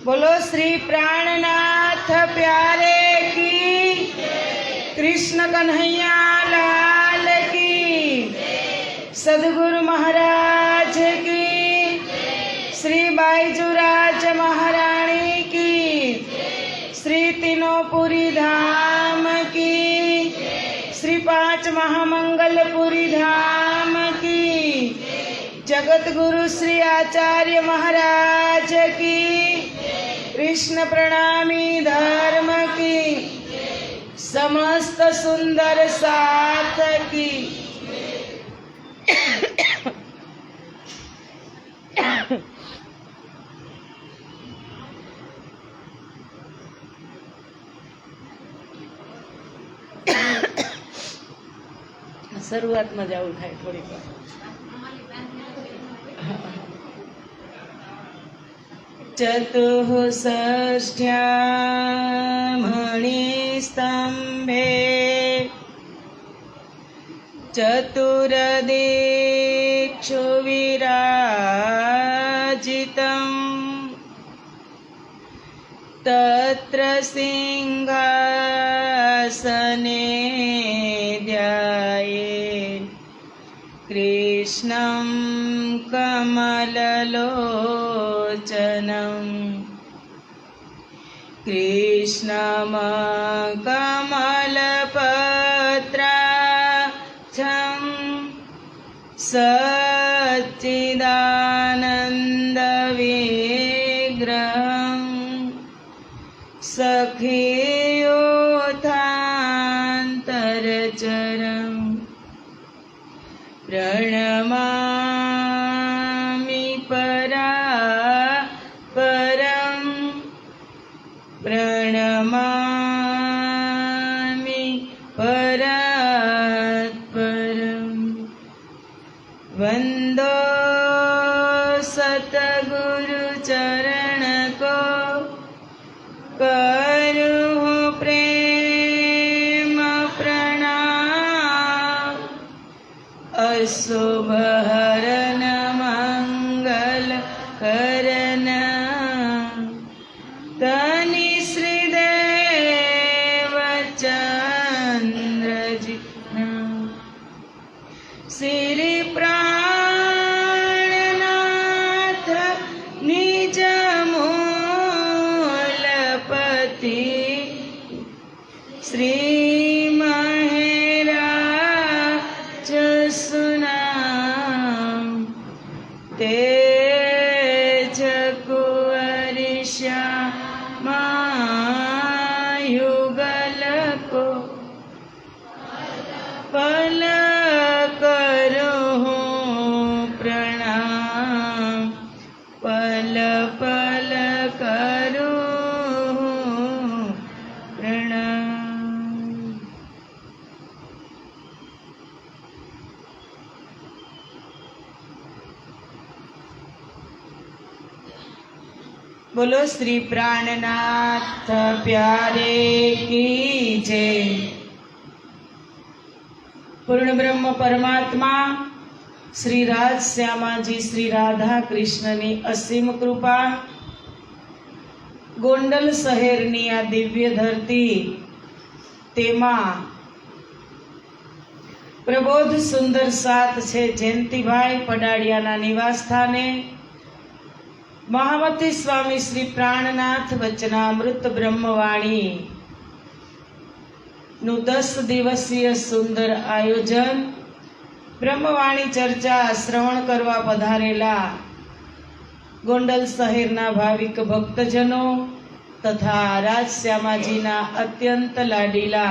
बोलो श्री प्राणनाथ प्यारे की, कृष्ण कन्हैया लाल की, सदगुरु महाराज की, श्री बाईजूराज महारानी की, श्री तीनोंपुरी धाम की, श्री पांच महामंगलपुरी धाम की, जगत गुरु श्री आचार्य महाराज की, कृष्ण प्रणामी धर्म की, समस्त सुंदर साथ की। शुरुआत में जाऊ थाय थोड़ी चतुःषष्ट्यामणिस्तम्भे चतुर्दिक्षु विराजितम् तत्र सिंहासने ध्यायेत् कृष्णं कमललोचनं कृष्णमकमलपत्राक्षं सच्चिदानन्दविग्रहं सखियोऽथान्तरचरम् प्रणमामि परात्परं प्रणमामि परात्परं वन्दो सतगुरुचरण को करूँ प्रेम प्रणाम अशुभ हरन मंगल करन तनि श्रीदेव चंद्र जी श्री प्राणनाथ निज मूलपति श्री महेराज सुनाम तेज कुंवर श्यामा युगल को पल करूँ प्रणाम पल पल करूँ प्रणाम। बोलो श्री प्राणनाथ प्यारे की जय। पूर्ण ब्रह्म परमात्मा श्री राज श्यामाजी श्री राधा कृष्णनी असीम कृपा गोंडल शહેરની આ દિવ્ય ધરતી તેમાં પ્રબોધ સુંદર સાથ છે જયંતિભાઈ પડાડિયાના નિવાસ સ્થાને महामती स्वामी श्री प्राणनाथ वचनामृत ब्रह्मवाणी नु 10 दिवसीय सुंदर आयोजन ब्रह्मवाणी चर्चा श्रवण करवा पधारेला गोंडल शહેરના भाविक भक्तजनों तथा राज श्यामाजीना अत्यंत लाडीला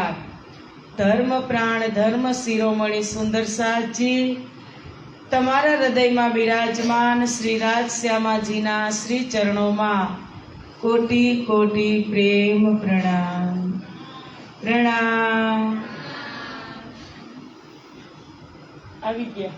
धर्म प्राण धर्म शिरोमणि सुंदर साथजी तमारा हृदय में विराजमान श्री राज श्यामाजीना श्री चरणों में कोटि कोटि प्रेम प्रणाम प्रणाम। આવી ગયા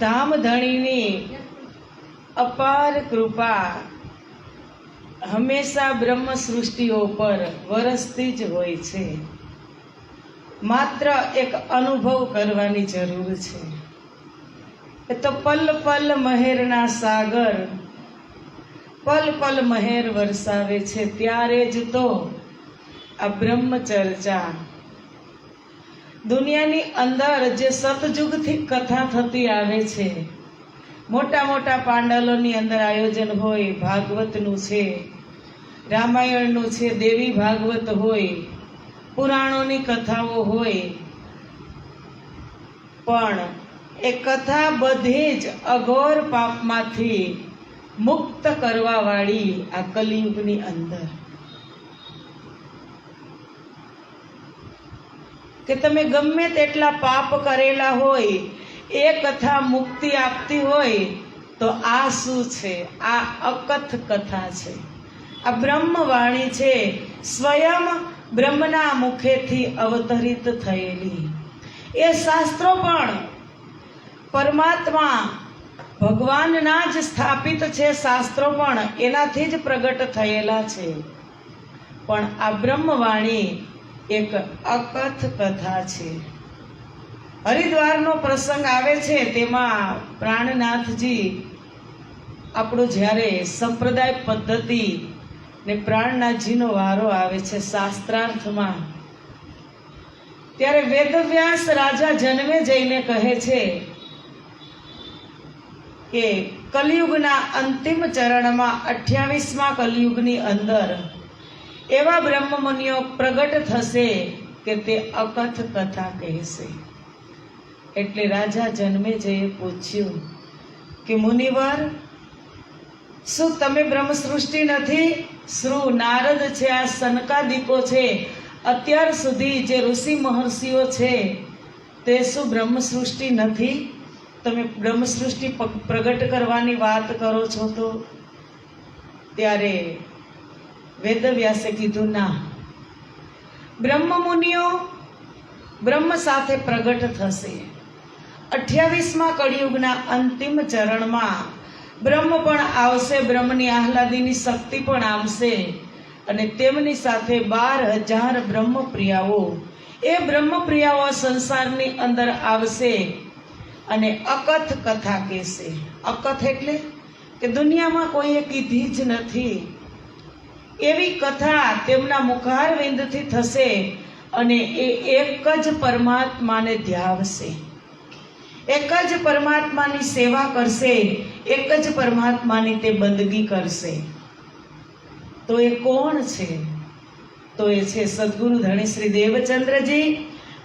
धामधણીની અપાર કૃપા હંમેશા બ્રહ્મ સૃષ્ટિઓ પર વરસતી જ હોય છે। 10 દિવસની આ 10 દિવસની આ માત્ર એક અનુભવ કરવાની જરૂર છે. એ તો પલ પલ મહેરના સાગર પલ પલ મહેર વરસાવે છે, ત્યારે જ તો આ બ્રહ્મચર્ચા દુનિયાની અંદર જે સતયુગથી કથા થતી આવે છે, મોટા મોટા પાંડાલોની અંદર આયોજન હોય, ભાગવતનું છે, રામાયણનું છે, દેવી ભાગવત હોય, પુરાણોની કથાઓ હોય, પણ એ કથા બધી જ અઘોર પાપમાંથી મુક્ત કરવા વાળી આ કલિયુગની અંદર કે તમે ગમે તેટલા પાપ કરેલા હોય, એ કથા મુક્તિ આપતી હોય તો આ શું છે? આ અકથ કથા છે, આ બ્રહ્મવાણી છે, સ્વયં બ્રહ્મના મુખેથી અવતરિત થયેલી. એ શાસ્ત્રો પણ પરમાત્મા ભગવાનના જ સ્થાપિત છે, શાસ્ત્રો પણ એનાથી જ પ્રગટ થયેલા છે. પણ આ બ્રહ્મવાણી એક અકથ કથા છે. હરિદ્વારનો પ્રસંગ આવે છે, તેમાં પ્રાણનાથજી આપણું જ્યારે સંપ્રદાય પદ્ધતિ ને પ્રાણનાથજીનો વારો આવે છે શાસ્ત્રાર્થમાં, ત્યારે વેદવ્યાસ રાજા જન્મે જઈને કહે છે કે કલિયુગના અંતિમ ચરણમાં 28મા કલિયુગની અંદર એવા બ્રહ્મમુનિઓ પ્રગટ થશે કે તે અકથ કથા કહેશે. એટલે રાજા જન્મેજયે પૂછ્યું કે મુનિવર, શું તમે બ્રહ્મ સૃષ્ટિ નથી? શું નારદ છે, આ સનકાદિકો છે, અત્યાર સુધી જે ઋષિ મહર્ષિઓ છે તે શું બ્રહ્મ સૃષ્ટિ નથી? તમે બ્રહ્મ સૃષ્ટિ પ્રગટ કરવાની વાત કરો છો તો? ત્યારે વેદવ્યાસે કીધું, ના, બ્રહ્મ મુનિઓ બ્રહ્મ સાથે પ્રગટ થશે. 28મા કળિયુગના અંતિમ ચરણમાં બ્રહ્મ પણ આવશે, બ્રહ્મની આહ્લાદીની શક્તિ પણ આવશે, અને તેમની સાથે 12,000 બ્રહ્મપ્રિયાઓ, એ બ્રહ્મપ્રિયાઓ સંસારની અંદર આવશે અને અકથ કથા કહેશે. અકથ એટલે કે દુનિયામાં કોઈએ કીધી જ નથી એવી કથા તેમના મુખારવિંદથી થશે, અને એ એક જ પરમાત્માને ધ્યાવશે, એક જ પરમાત્માની સેવા કરશે, એક જ પરમાત્માની તે બંદગી કરશે. તો એ કોણ છે? તો એ છે સદગુરુ ધણી શ્રી દેવચંદ્રજી,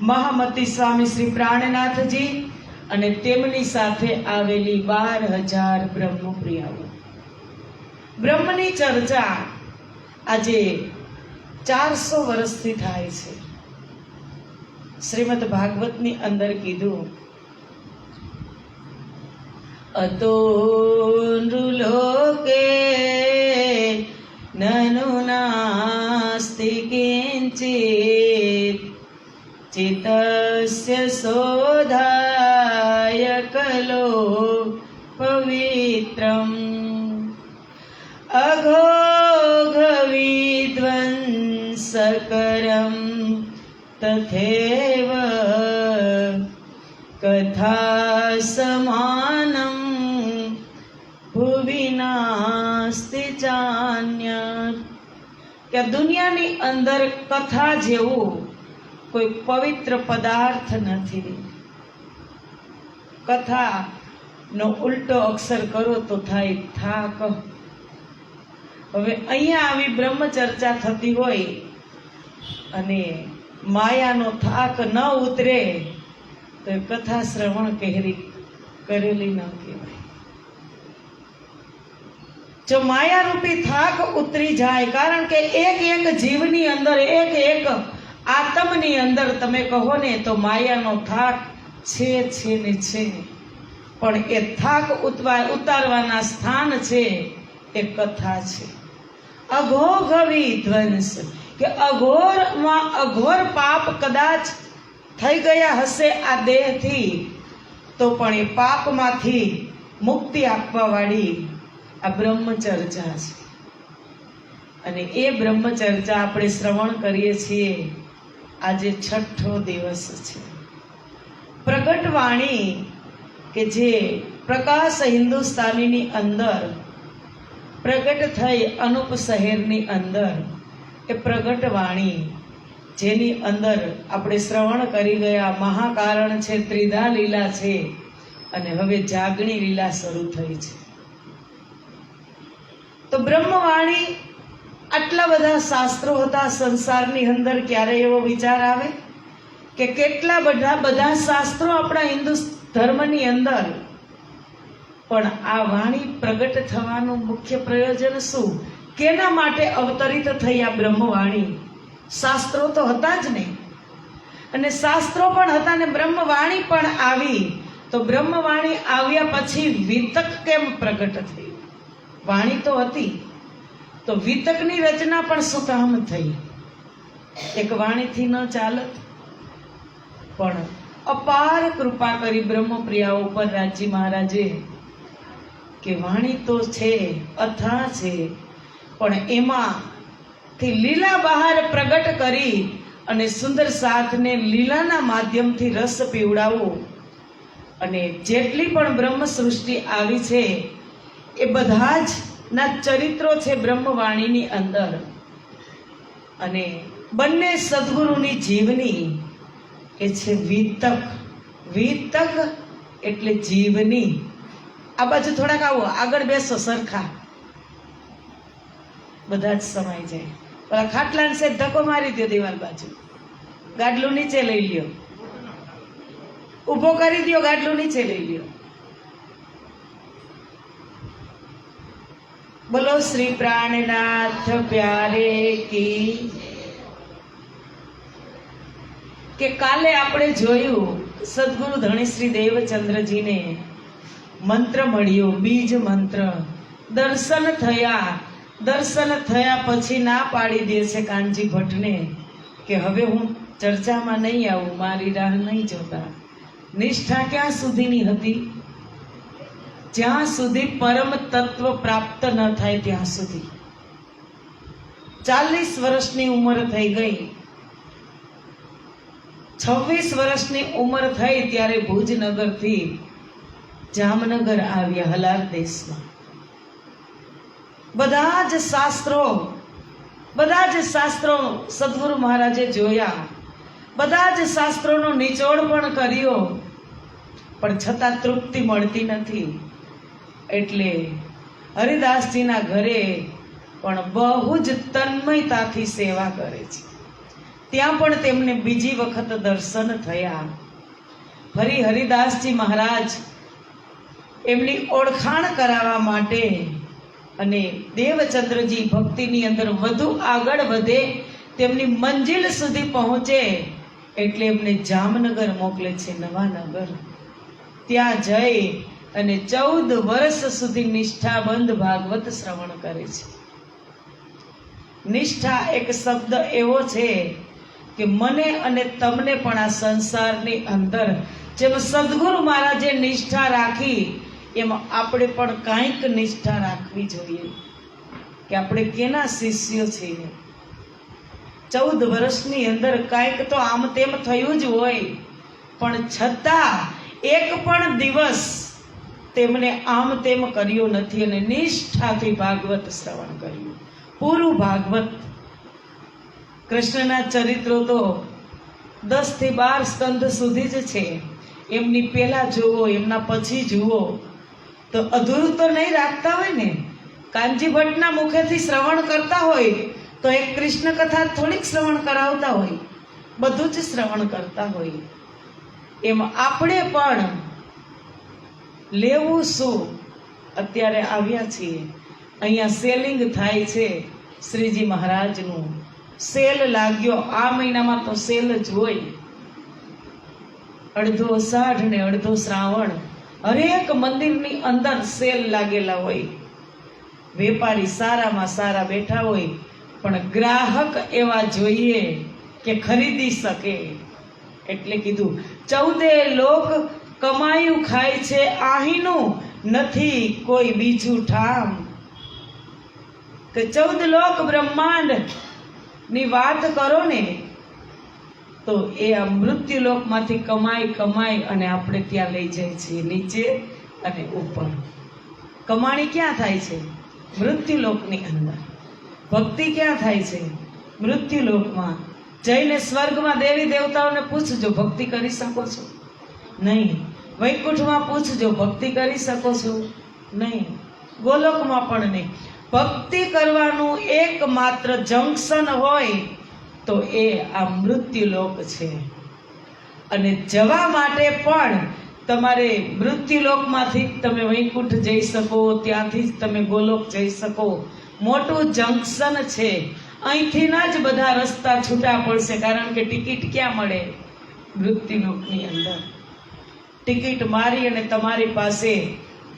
મહામતી સ્વામી શ્રી પ્રાણનાથજી અને તેમની સાથે આવેલી 12,000 બ્રહ્મપ્રિયાઓ. બ્રહ્મની ચર્ચા આજે 400 વર્ષથી થાય છે. શ્રીમદ ભાગવતની અંદર કીધું, અતો નૃલોકે નનુ નાસ્તિ કિંચિત ચિત્તસ્ય શોધાય કલો પવિત્રમ અઘોઘ વિદ્વંસકરમ તથૈવ કથા સમાનમ ભુવિ નાસ્તિ ચાન્યત. કે દુનિયાની અંદર કથા જેવું કોઈ પવિત્ર પદાર્થ નથી. કથાનો ઉલટો અક્ષર કરો તો થાય થાક. હવે અહીંયા આવી બ્રહ્મચર્ચા થતી હોય અને માયાનો થાક ન ઉતરે તો એ કથા શ્રવણ કરેલી ન કહેવાય. જો માયારૂપી થાક ઉતરી જાય, કારણ કે એક એક જીવની અંદર, એક એક આત્મની અંદર તમે કહો ને તો માયાનો થાક છે ને છે, પણ એ થાક ઉતારવાના સ્થાન છે એ કથા છે. અઘોઘ વિધ્વંસ, કે અઘોરમાં અઘોર પાપ કદાચ થઈ ગયા હશે આ દેહથી, તો પણ એ પાપમાંથી મુક્તિ આપવા વાળી આ બ્રહ્મચર્ચા છે. અને એ બ્રહ્મચર્ચા આપણે શ્રવણ કરીએ છીએ આજે 6ઠ્ઠો દિવસ છે. પ્રગટ વાણી કે જે પ્રકાશ હિન્દુસ્તાનીની અંદર પ્રગટ થઈ અનુપ શહેરની અંદર, એ પ્રગટ વાણી જેની અંદર આપણે શ્રવણ કરી ગયા મહાકારણ છે, ત્રિધા લીલા છે, અને હવે જાગણી લીલા શરૂ થઈ છે. તો બ્રહ્મવાણી, આટલા બધા શાસ્ત્રો હતા સંસારની અંદર, ક્યારે એવો વિચાર આવે કે કેટલા બધા શાસ્ત્રો આપણા હિન્દુ ધર્મની અંદર, પણ આ વાણી પ્રગટ થવાનું મુખ્ય પ્રયોજન શું? કેના માટે અવતરિત થઈ આ બ્રહ્મવાણી? શાસ્ત્રો તો હતા જ નહીં, અને શાસ્ત્રો પણ હતા ને બ્રહ્મવાણી પણ આવી. તો બ્રહ્મવાણી આવ્યા પછી વિતક કેમ પ્રગટ થઈ? વાણી તો હતી, તો વિતકની રચના પણ શું કામ થઈ? એક વાણીથી ન ચાલત. પણ અપાર કૃપા કરી બ્રહ્મપ્રિયા ઉપર રાજી મહારાજે કે વાણી તો છે, અથા છે, પણ એમાંથી લીલા બહાર પ્રગટ કરી અને સુંદર સાથને લીલાના માધ્યમથી રસ પીવડાવો. અને જેટલી પણ બ્રહ્મ સૃષ્ટિ આવી છે એ બધા જ ના ચરિત્રો છે બ્રહ્મવાણીની અંદર. અને બંને સદગુરુની જીવની એ છે વિતક. વિતક એટલે જીવની. આ બાજુ થોડાક આવો, આગળ બેસો સરખા, બધા જ સમાય જાય. પેલા ખાટલાને છે ધક્કો મારી દો દિવાલ બાજુ, ગાડલું નીચે લઈ લ્યો, ઊભો કરી દો, ગાડલું નીચે લઈ લ્યો. બોલો શ્રી પ્રાણનાથ પ્યારે કી. કે કાલે આપણે જોયું સદગુરુ ધણી શ્રી દેવચંદ્રજીને મંત્ર મળ્યો, બીજ મંત્ર. દર્શન થયા. દર્શન થયા પછી ના પાડી દે છે કાનજી ભટ્ટને કે હવે હું ચર્ચામાં નહીં આવું, મારી રાહ નહીં જોતા. નિષ્ઠા ક્યાં સુધીની હતી? જ્યાં સુધી પરમ તત્વ પ્રાપ્ત ન થાય ત્યાં સુધી. 40 વર્ષની ઉંમર થઈ ગઈ. 26 વર્ષની ઉંમર થઈ ત્યારે ભુજનગરથી જામનગર આવ્યા, હલાર દેશમાં. બધા જ શાસ્ત્રો સદગુરુ મહારાજે જોયા, બધા જ શાસ્ત્રોનો નિચોડ પણ કર્યો, પણ છતાં તૃપ્તિ મળતી નથી. એટલે હરિદાસજીના ઘરે પણ બહુ જ તન્મયતાથી સેવા કરે છે. ત્યાં પણ તેમને બીજી વખત દર્શન થયા. ફરી હરિદાસજી મહારાજ એમની ઓળખાણ કરાવવા માટે અને દેવચંદ્રજી ભક્તિની અંદર વધુ આગળ વધે, તેમની મંજિલ સુધી પહોંચે, એટલે એમને જામનગર મોકલે છે, નવાનગર. ત્યાં જઈ અને 14 વર્ષ સુધી નિષ્ઠાબંધ ભાગવત શ્રવણ કરે છે. નિષ્ઠા એક શબ્દ એવો છે કે મને અને તમને પણ આ સંસારની અંદર જેમ સદગુરુ મહારાજે નિષ્ઠા રાખી, એમાં આપણે પણ કાંઈક નિષ્ઠા રાખવી જોઈએ કે આપણે કેના શિષ્યો છીએ. 14 વર્ષની અંદર કાંઈક તો આમ તેમ થયું જ હોય, પણ છતાં એક પણ દિવસ તેમને આમ તેમ કર્યું નથી અને નિષ્ઠાથી ભાગવત શ્રવણ કર્યું, પૂરું ભાગવત. કૃષ્ણના ચરિત્રો તો 10 થી 12 સ્કંદ સુધી જ છે. એમની પહેલા જુઓ, એમના પછી જુઓ તો અધૂરું તો નહીં રાખતા હોય ને. કાનજી ભટ્ટના મુખેથી શ્રવણ કરતા હોય તો એક કૃષ્ણ કથા થોડીક શ્રવણ કરાવતા હોય, બધું જ શ્રવણ કરતા હોય. એમ આપણે પણ લેવું શું? અત્યારે આવ્યા છીએ, અહીંયા સેલિંગ થાય છે શ્રીજી મહારાજનું. સેલ લાગ્યો, આ મહિનામાં તો સેલ જ હોય. અડધો અષાઢ ને અડધો શ્રાવણ, હરેક મંદિરની અંદર સેલ લાગેલા હોય. વેપારી સારામાં સારા બેઠા હોય, પણ ગ્રાહક એવા જોઈએ કે ખરીદી શકે. એટલે કીધું 14 લોક કમાયું ખાય છે, આહીનું નથી કોઈ બીજું ઠામ. કે 14 લોક બ્રહ્માંડ ની વાત કરો ને તો એ આ મૃત્યુલોકમાંથી કમાઈ અને આપણે ત્યાં લઈ જાય છે, નીચે અને ઉપર. કમાણી ક્યાં થાય છે? મૃત્યુલોકની અંદર. ભક્તિ ક્યાં થાય છે? મૃત્યુલોકમાં. જઈને સ્વર્ગમાં દેવી દેવતાઓને પૂછજો, ભક્તિ કરી શકો છો? નહીં. વૈકુંઠમાં પૂછજો, ભક્તિ કરી શકો છો? નહીં. ગોલોકમાં પણ નહીં. ભક્તિ કરવાનું એકમાત્ર જંકશન હોય તો એ આ મૃત્યુલોક છે. અને જવા માટે પણ તમારે મૃત્યુલોકમાંથી તમે વૈકુંઠ જઈ શકો, ત્યાંથી જ તમે ગોલોક જઈ શકો. મોટું જંકશન છે. અહીંથી જ બધા રસ્તા છૂટા પડશે, કારણ કે ટિકિટ ક્યાં મળે? મૃત્યુલોકની અંદર. ટિકિટ મારી અને તમારી પાસે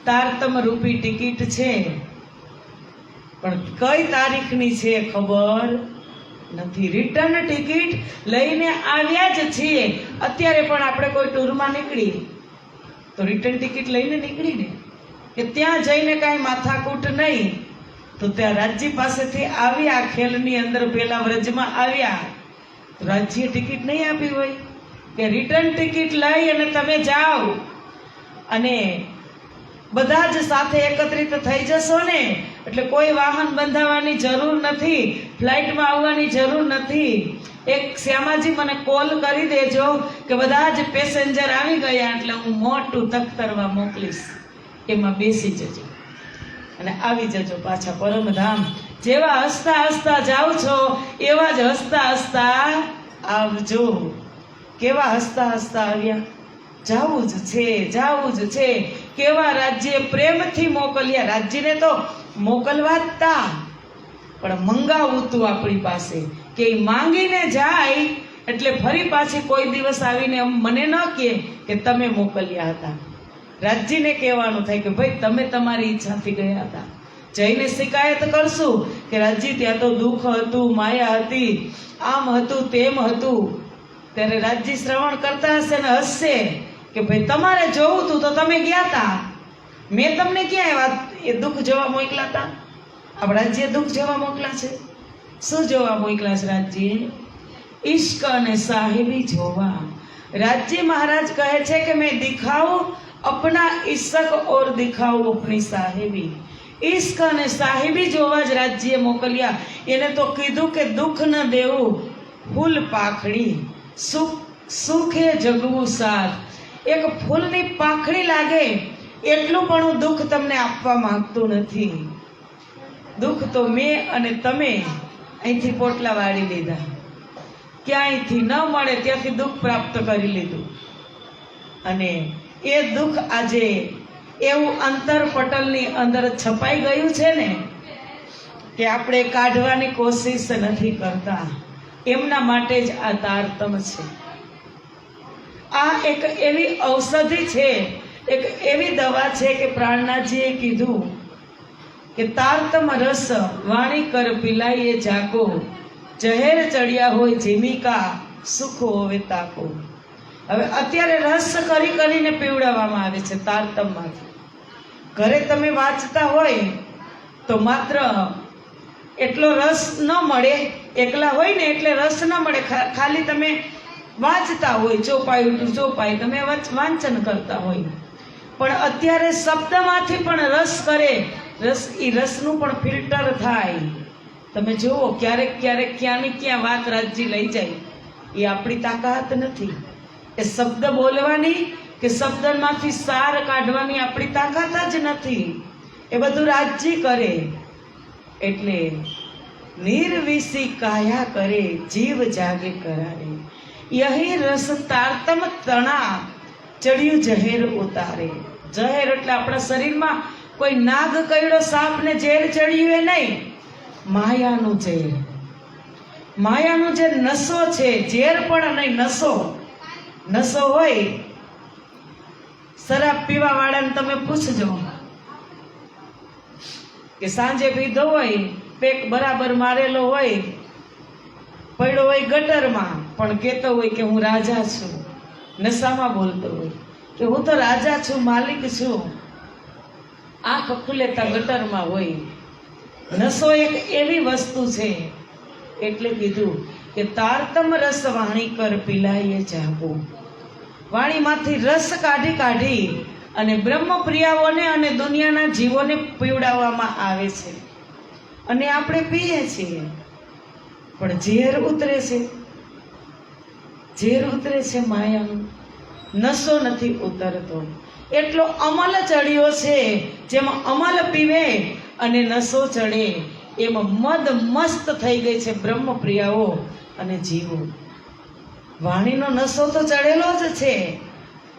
તારતમ રૂપી ટિકિટ છે, પણ કઈ તારીખની છે ખબર નથી. રિટર્ન ટિકિટ લઈને આવ્યા જ છીએ. અત્યારે પણ આપણે કોઈ ટૂરમાં નીકળી તો રિટર્ન ટિકિટ લઈને નીકળીને કે ત્યાં જઈને કાંઈ માથાકૂટ નહીં, તો ત્યાં રાજ્ય પાસેથી આવ્યા, ખેલની અંદર પેલા વ્રજમાં આવ્યા, રાજ્ય ટિકિટ નહીં આપી હોય કે રિટર્ન ટિકિટ લઈ અને તમે જાઓ અને બધા જ સાથે એકત્રિત થઈ જશો ને, એટલે કોઈ વાહન બંધાવવાની જરૂર નથી, ફ્લાઇટમાં આવવાની જરૂર નથી. એક શ્યામાજી મને કોલ કરી દેજો કે બધા જ પેસેન્જર આવી ગયા, એટલે હું મોટું તખ્તરમાં મોકલીશ, એમાં બેસી જજો અને આવી જજો પાછા પરમધામ. જેવા હસતા હસતા જાઓ છો એવા જ હસતા હસતા આવજો. કેવા હસતા હસતા આવ્યા? જાવું જ છે. કેવા રાજ્ય પ્રેમથી મોકલ્યા. રાજ્યને તો મોકલવા જ તા, પણ મંગાવું તું આપણી પાસે કે માંગીને જાય, એટલે ફરી પાછી કોઈ દિવસ આવીને મને ન કહે કે તમે મોકલ્યા હતા. રાજ્યને કહેવાનું થાય કે ભાઈ તમે તમારી ઈચ્છાથી ગયા હતા. જઈને શિકાયત કરશું કે રાજ્ય ત્યાં તો દુઃખ હતું, માયા હતી, આમ હતું, તેમ હતું, ત્યારે રાજ્ય શ્રવણ કરતા હશે ને હસશે કે ભાઈ તમારે જોવું તું તો તમે ગયા હતા, મેં તમને ક્યાં એવા એ દુઃખ જોવા મોકલા હતા? આપણા રાજ્ય દુઃખ જોવા મોકલા છે? શું જોવા મોકલા છે રાજ્ય? ઈશ્ક અને સાહેબી જોવા. રાજ્ય મહારાજ કહે છે કે મેં દિખાઉં अपना इश्क और दिखाओ अपनी साहेबी. इश्क અને સાહેબી જોવા જ રાજ્ય મોકલ્યા. એને તો કીધું કે દુઃખ ન દેવું ફૂલ પાખડી, સુખે જગવું સાથ. એક ફૂલની પાખડી લાગે એટલું પણ હું દુઃખ તમને આપવા માંગતું નથી. દુઃખ તો મેં અને તમે અહીંથી પોટલા વાળી લીધા, ક્યાંયથી ન મળે ત્યાંથી દુઃખ પ્રાપ્ત કરી લીધું, અને એ દુઃખ આજે એવું અંતર પટલની અંદર છપાઈ ગયું છે ને કે આપણે કાઢવાની કોશિશ નથી કરતા. એમના માટે જ આ તારતમ છે. આ એક એવી ઔષધિ છે, એક એવી દવા છે કે પ્રાણનાથજીએ કીધું કે તારતમ રસ વાણી કર પિલાઈએ જાગો, જહેર ચડ્યા હોય જીમિકા સુખ હોવે તાકો. હવે અત્યારે રસ કરી કરીને પીવડાવવામાં આવે છે તારતમમાંથી. ઘરે તમે વાંચતા હોય તો માત્ર એટલો રસ ન મળે, એકલા હોય ને એટલે રસ ન મળે, ખાલી તમે વાંચતા હોય ચોપાઈ ટુ ચોપાઈ તમે વાંચન કરતા હોય, પણ અત્યારે શબ્દમાંથી પણ રસ કરે, એ રસનું પણ ફિલ્ટર થાય. તમે જુઓ ક્યારેક ક્યારેક ક્યાંની ક્યાં વાત રાજ્ય લઈ જાય, એ આપણી તાકાત નથી. એ શબ્દ બોલવાની કે શબ્દમાંથી સાર કાઢવાની આપણી તાકાત જ નથી. એ બધું રાજ્ય કરે. એટલે નિર્વિષી કાયા કરે, જીવ જાગે કરારે, યહી રસ તારતમ તણા ચડ્યું જહેર ઉતારે. જહેર એટલે આપણા શરીરમાં કોઈ નાગ કઈડો સાપને ઝેર ચડ્યું એ નહીં, માયાનું ઝેર. માયાનું જે નશો છે, ઝેર પણ નહીં, નશો. નશો હોય, શરાબ પીવા વાળાને તમે પૂછજો કે સાંજે પીધો હોય, પેક બરાબર મારેલો હોય, પડ્યો હોય ગટરમાં, પણ કહેતો હોય કે હું રાજા છું, નશામાં બોલતો હોય કે હું તો રાજા છું, માલિક છું, આંખ ખુલેતા ગટરમાં હોય. નશો એક એવી વસ્તુ છે, એટલે કીધું કે તારતમ રસ વાણી કર પિલાઈએ જાગો. વાણીમાંથી રસ કાઢી કાઢી અને બ્રહ્મપ્રિયાઓને અને દુનિયાના જીવોને પીવડાવવામાં આવે છે અને આપણે પીએ છીએ, પણ ઝેર ઉતરે છે, ઝેર ઉતરે છે માયાનું, નશો નથી ઉતરતો. એટલો અમલ ચડ્યો છે, જેમાં અમલ પીવે અને નશો ચડે એમાં મદ મસ્ત થઈ ગઈ છે બ્રહ્મપ્રિયાઓ અને જીવો. વાણીનો નશો તો ચડેલો જ છે,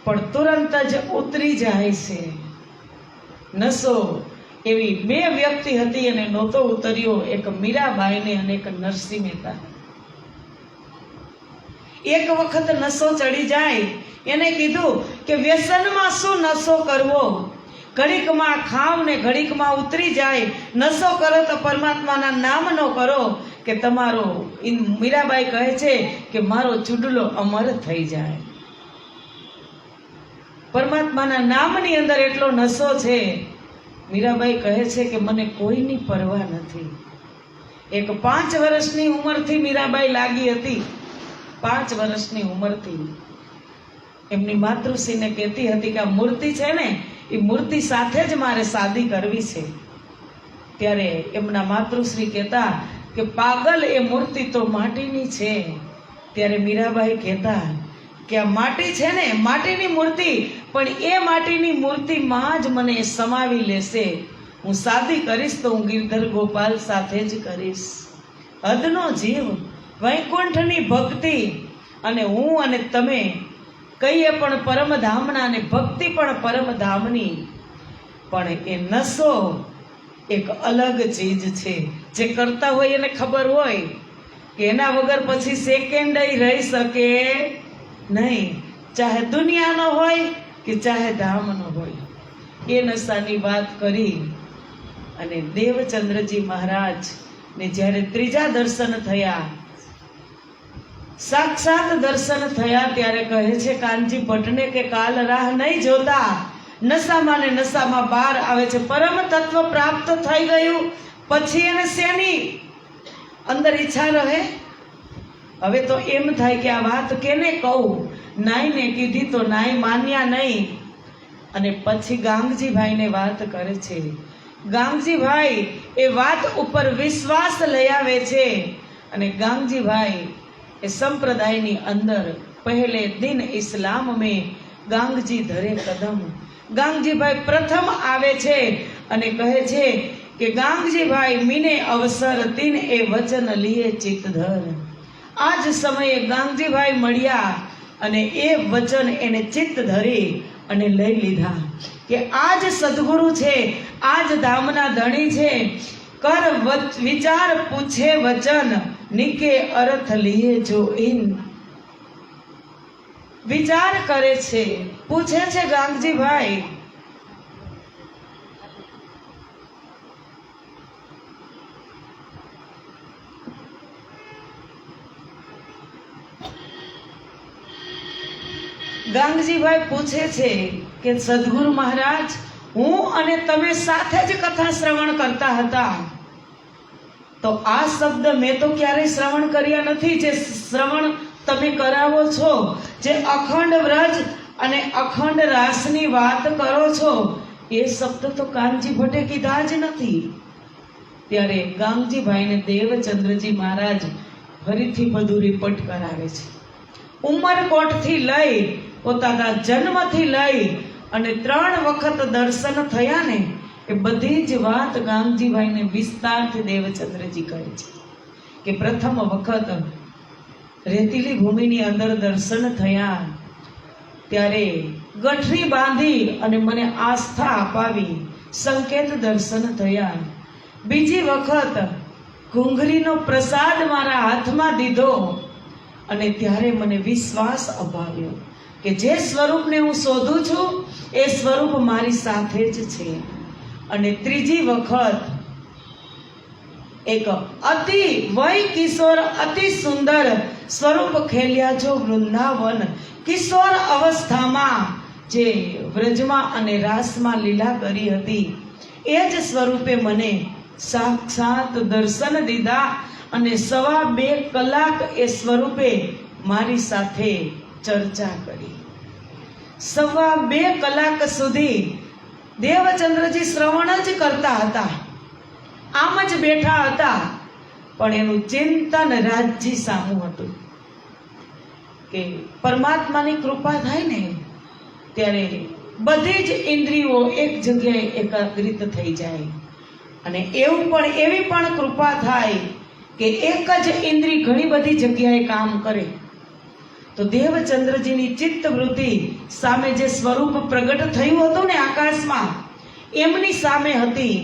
પણ તુરંત જ ઉતરી જાય છે નશો. એવી બે વ્યક્તિ હતી અને નહોતો ઉતર્યો, એક મીરાબાઈને અને એક નરસિંહ મહેતા. એક વખત નશો ચડી જાય, એને કીધું કે વ્યસનમાં શું નશો કરવો, ઘડીકમાં ખાવ ને ઘડીકમાં ઉતરી જાય, નશો કરો તો પરમાત્માના નામનો કરો કે તમારો. મીરાબાઈ કહે છે કે મારો ચૂડલો અમર થઈ જાય. પરમાત્માના નામની અંદર એટલો નશો છે. મીરાબાઈ કહે છે કે મને કોઈની પરવા નથી. એક 5 વર્ષની ઉંમરથી મીરાબાઈ લાગી હતી. 5 વર્ષની ઉંમરથી એમની માતૃશ્રીને કહેતી હતી કે આ મૂર્તિ છે ને, એ મૂર્તિ સાથે જ મારે શાદી કરવી છે. ત્યારે એમના માતૃશ્રી કહેતા કે પાગલ, એ મૂર્તિ તો માટીની છે. ત્યારે મીરાબાઈ કહેતા કે આ માટી છે ને, માટીની મૂર્તિ, પણ એ માટીની મૂર્તિમાં જ મને સમાવી લેશે. હું શાદી કરીશ તો હું ગિરધર ગોપાલ સાથે જ કરીશ. હદનો જીવ, વૈકુંઠની ભક્તિ, અને હું અને તમે કહીએ પણ પરમધામના અને ભક્તિ પણ પરમધામની. પણ એ નશો એક અલગ ચીજ છે. જે કરતા હોય એને ખબર હોય કે એના વગર પછી સેકન્ડ રહી શકે નહીં, ચાહે દુનિયાનો હોય કે ચાહે ધામનો હોય. એ નશાની વાત કરી અને દેવચંદ્રજી મહારાજ ને જ્યારે ત્રીજા દર્શન થયા, સાક્ષાત દર્શન થયા, ત્યારે કહે છે કાનજી ભટ્ટને કે કાલ રાહ નહીં જોતા, નશામાં ને નશામાં બહાર આવે છે. પરમ તત્વ પ્રાપ્ત થઈ ગયું પછી એને શેની અંદર ઈચ્છા રહે? હવે તો એમ થાય કે આ વાત કેને કહું, નાઈને કીધી તો નાઈ માન્યા નહીં. અને પછી ગાંગજીભાઈને વાત કરે છે. ગાંગજીભાઈ એ વાત ઉપર વિશ્વાસ લઈ આવે છે અને ગાંગજીભાઈ એ સંપ્રદાયની અંદર પહેલે દિન ઇસ્લામ में ગાંગજી ધરે કદમ. ગાંગજીભાઈ પ્રથમ આવે છે અને કહે છે કે ગાંગજીભાઈ મીને અવસર તીન એ વચન લીએ ચિત્ત ધર. આ જ સમયે ગાંગજીભાઈ મળ્યા અને એ વચન એને ચિત્ત ધરી અને લઈ લીધા કે આ જ સદગુરુ છે, આ જ ધામના ધણી છે. કર વિચાર પૂછે વચન નિકે અર્થ લીએ જો ઇન. વિચાર કરે છે, પૂછે છે ગાંગજીભાઈ. ગાંગજીભાઈ પૂછે છે કે સદગુરુ મહારાજ, હું અને તમે સાથે જ કથા શ્રવણ કરતા હતા, તો આ શબ્દ મેં તો ક્યારેય શ્રવણ કર્યા નથી. જે શ્રવણ તમે કરાવો છો, જે અખંડ વ્રજ અને અખંડ રાસની વાત કરો છો, એ શબ્દ તો કાનજી ભટ્ટે કીધા જ નથી. ત્યારે ગાંગજીભાઈને દેવચંદ્રજી મહારાજ ફરીથી બધું રિપોર્ટ કરાવે છે. ઉમરકોટથી લઈ પોતાના જન્મથી લઈ અને 3 વખત દર્શન થયા ને, એ બધી જ વાત ગાંગજીભાઈને વિસ્તારથી દેવચંદ્રજી કહે છે કે પ્રથમ વખત રેતીલી ભૂમિની અંદર દર્શન થયા, ત્યારે ગઠરી બાંધી અને મને આસ્થા અપાવી, સંકેત દર્શન થયા. બીજી વખત ઘૂંઘરીનો પ્રસાદ મારા હાથમાં દીધો અને ત્યારે મને વિશ્વાસ અપાવ્યો કે જે સ્વરૂપને હું શોધું છું એ સ્વરૂપ મારી સાથે જ છે. અને ત્રીજી વખત એક અતિ વય કિશોર અતિ સુંદર સ્વરૂપ ખેલ્યા જો વૃંદાવન. કિશોર અવસ્થામાં જે વ્રજમાં અને રાસમાં લીલા કરી હતી, એ જ સ્વરૂપે મને સાક્ષાત દર્શન દીધા અને 2.25 કલાક એ સ્વરૂપે મારી સાથે ચર્ચા કરી. 2.25 કલાક સુધી દેવચંદ્રજી શ્રવણ જ કરતા હતા, આમ જ બેઠા હતા, પણ એનું ચિંતન રાજજી સામું હતું. કે પરમાત્માની કૃપા થાય ને ત્યારે બધી જ ઇન્દ્રિયો એક જગ્યાએ એકાગ્રિત થઈ જાય, અને એવી પણ કૃપા થાય કે એક જ ઇન્દ્રિય ઘણી બધી જગ્યાએ કામ કરે. તો દેવચંદ્રજીની ચિત્તવૃત્તિ સામે જે સ્વરૂપ પ્રગટ થયું હતું ને આકાશમાં, એમની સામે હતી,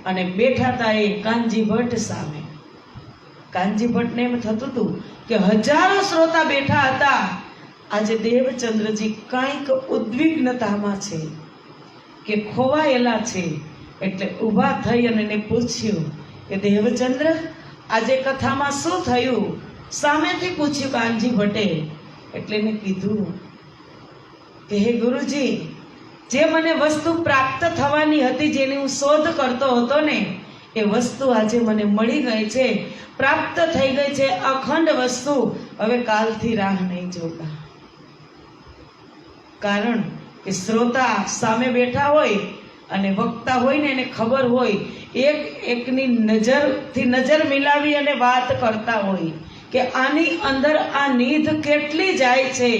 અને બેઠા હતા એ કાનજી ભટ્ટ સામે. કાનજી ભટ્ટને એમ થતું હતું કે હજારો શ્રોતા બેઠા હતા, આજે દેવચંદ્રજી કંઈક ઉદ્વિગ્નતામાં છે કે ખોવાયેલા છે. એટલે ઊભા થઈ અને એને પૂછ્યું કે દેવચંદ્ર, આજે કથામાં શું થયું? સામેથી પૂછ્યું કાનજી ભટ્ટે. એટલે એને કીધું કે હે ગુરુજી, જે મને વસ્તુ પ્રાપ્ત થવાની હતી, જેની હું શોધ કરતો હતો ને, એ વસ્તુ આજે મને મળી ગઈ છે, પ્રાપ્ત થઈ ગઈ છે, અખંડ વસ્તુ. હવે કાલથી રાહ નહીં જોતા. કારણ કે શ્રોતા સામે બેઠા હોય અને વક્તા હોય ને, એને ખબર હોય, એક એકની નજરથી નજર મિલાવી અને વાત કરતા હોય કે આની અંદર આ નિધ કેટલી જાય છે.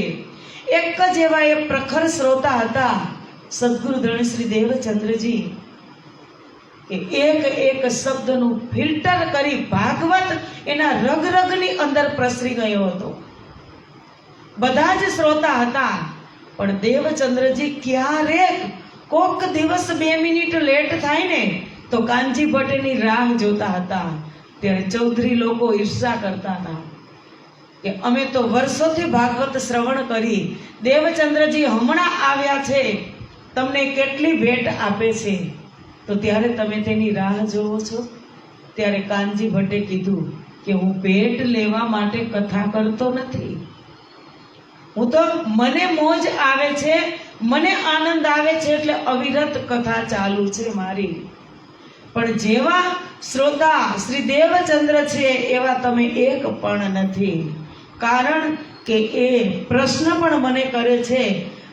એક જ એવા એ પ્રખર શ્રોતા હતા સદગુરુ ધણી શ્રી દેવચંદ્રજી, કે એક શબ્દનું ફિલ્ટર કરી ભાગવત એના રગની અંદર પ્રસરી ગયો હતો. બધા જ શ્રોતા હતા, પણ દેવચંદ્રજી ક્યારેક કોક દિવસ 2 મિનિટ લેટ થાય ને તો કાનજી ભટ્ટની રાહ જોતા હતા. ત્યારે ચૌધરી લોકો ઈર્ષા કરતા હતા કે અમે તો વર્ષોથી ભાગવત શ્રવણ કરી, દેવચંદ્રજી હમણાં આવ્યા છે, તમને કેટલી ભેટ આપે છે, તો ત્યારે તમે તેની રાહ જોવો છો. ત્યારે કાનજી ભટ્ટે કીધું કે હું ભેટ લેવા માટે કથા કરતો નથી, હું તો મને મોજ આવે છે, મને આનંદ આવે છે, એટલે અવિરત કથા ચાલુ છે મારી. પણ જેવા શ્રોતા શ્રી દેવચંદ્ર છે એવા તમે એક પણ નથી. કારણ કે એ પ્રશ્ન પણ મને કરે છે,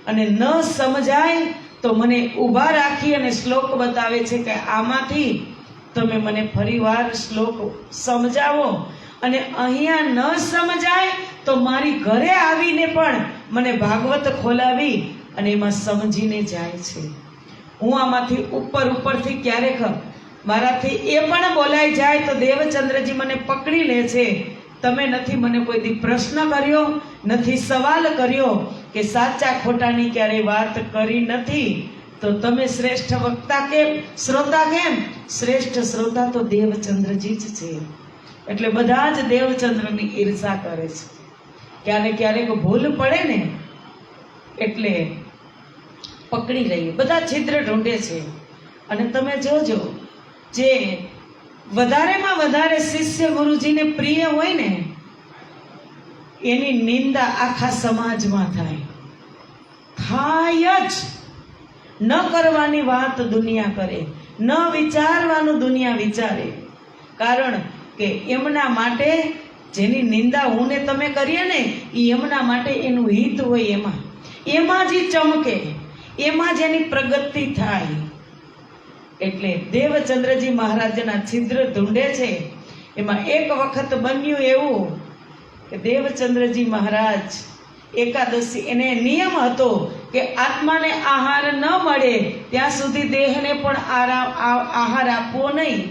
અને ન સમજાય તો મને ઊભા રાખી અને શ્લોક બતાવે છે કે આમાંથી તમે મને ફરીવાર શ્લોક સમજાવો. અને અહીંયા ન સમજાય તો મારી ઘરે આવીને પણ મને ભાગવત ખોલાવી અને એમાં સમજીને જાય છે. હું આમાંથી ઉપરથી ક્યારેક મારાથી એ પણ બોલાઈ જાય તો દેવચંદ્રજી મને પકડી લે છે. તમે નથી મને કોઈ દી પ્રશ્ન કર્યો, નથી સવાલ કર્યો કે સાચા ખોટાની ક્યારેય વાત કરી નથી, તો તમે શ્રેષ્ઠ વક્તા કેમ, શ્રોતા કેમ? શ્રેષ્ઠ શ્રોતા તો દેવચંદ્રજી જ છે. એટલે બધા જ દેવચંદ્રની ઈર્ષા કરે છે. ક્યારેક ભૂલ પડે ને એટલે પકડી લઈએ, બધા છિદ્ર ઢૂંઢે છે. અને તમે જોજો, જે વધારેમાં વધારે શિષ્ય ગુરુજીને પ્રિય હોય ને, એની નિંદા આખા સમાજમાં થાય જ. ન કરવાની વાત દુનિયા કરે, ન વિચારવાનું દુનિયા વિચારે. કારણ કે એમના માટે જેની નિંદા હું ને તમે કરીએ ને, એ એમના માટે એનું હિત હોય, એમાં જ ચમકે, એમાં જ એની પ્રગતિ થાય. એટલે દેવચંદ્રજી મહારાજના છિદ્ર ઢૂંઢે છે. એમાં એક વખત બન્યું એવું કે દેવચંદ્રજી મહારાજ એકાદશી, એને નિયમ હતો કે આત્માને આહાર ન મળે ત્યાં સુધી દેહને પણ આહાર આપવો નહીં.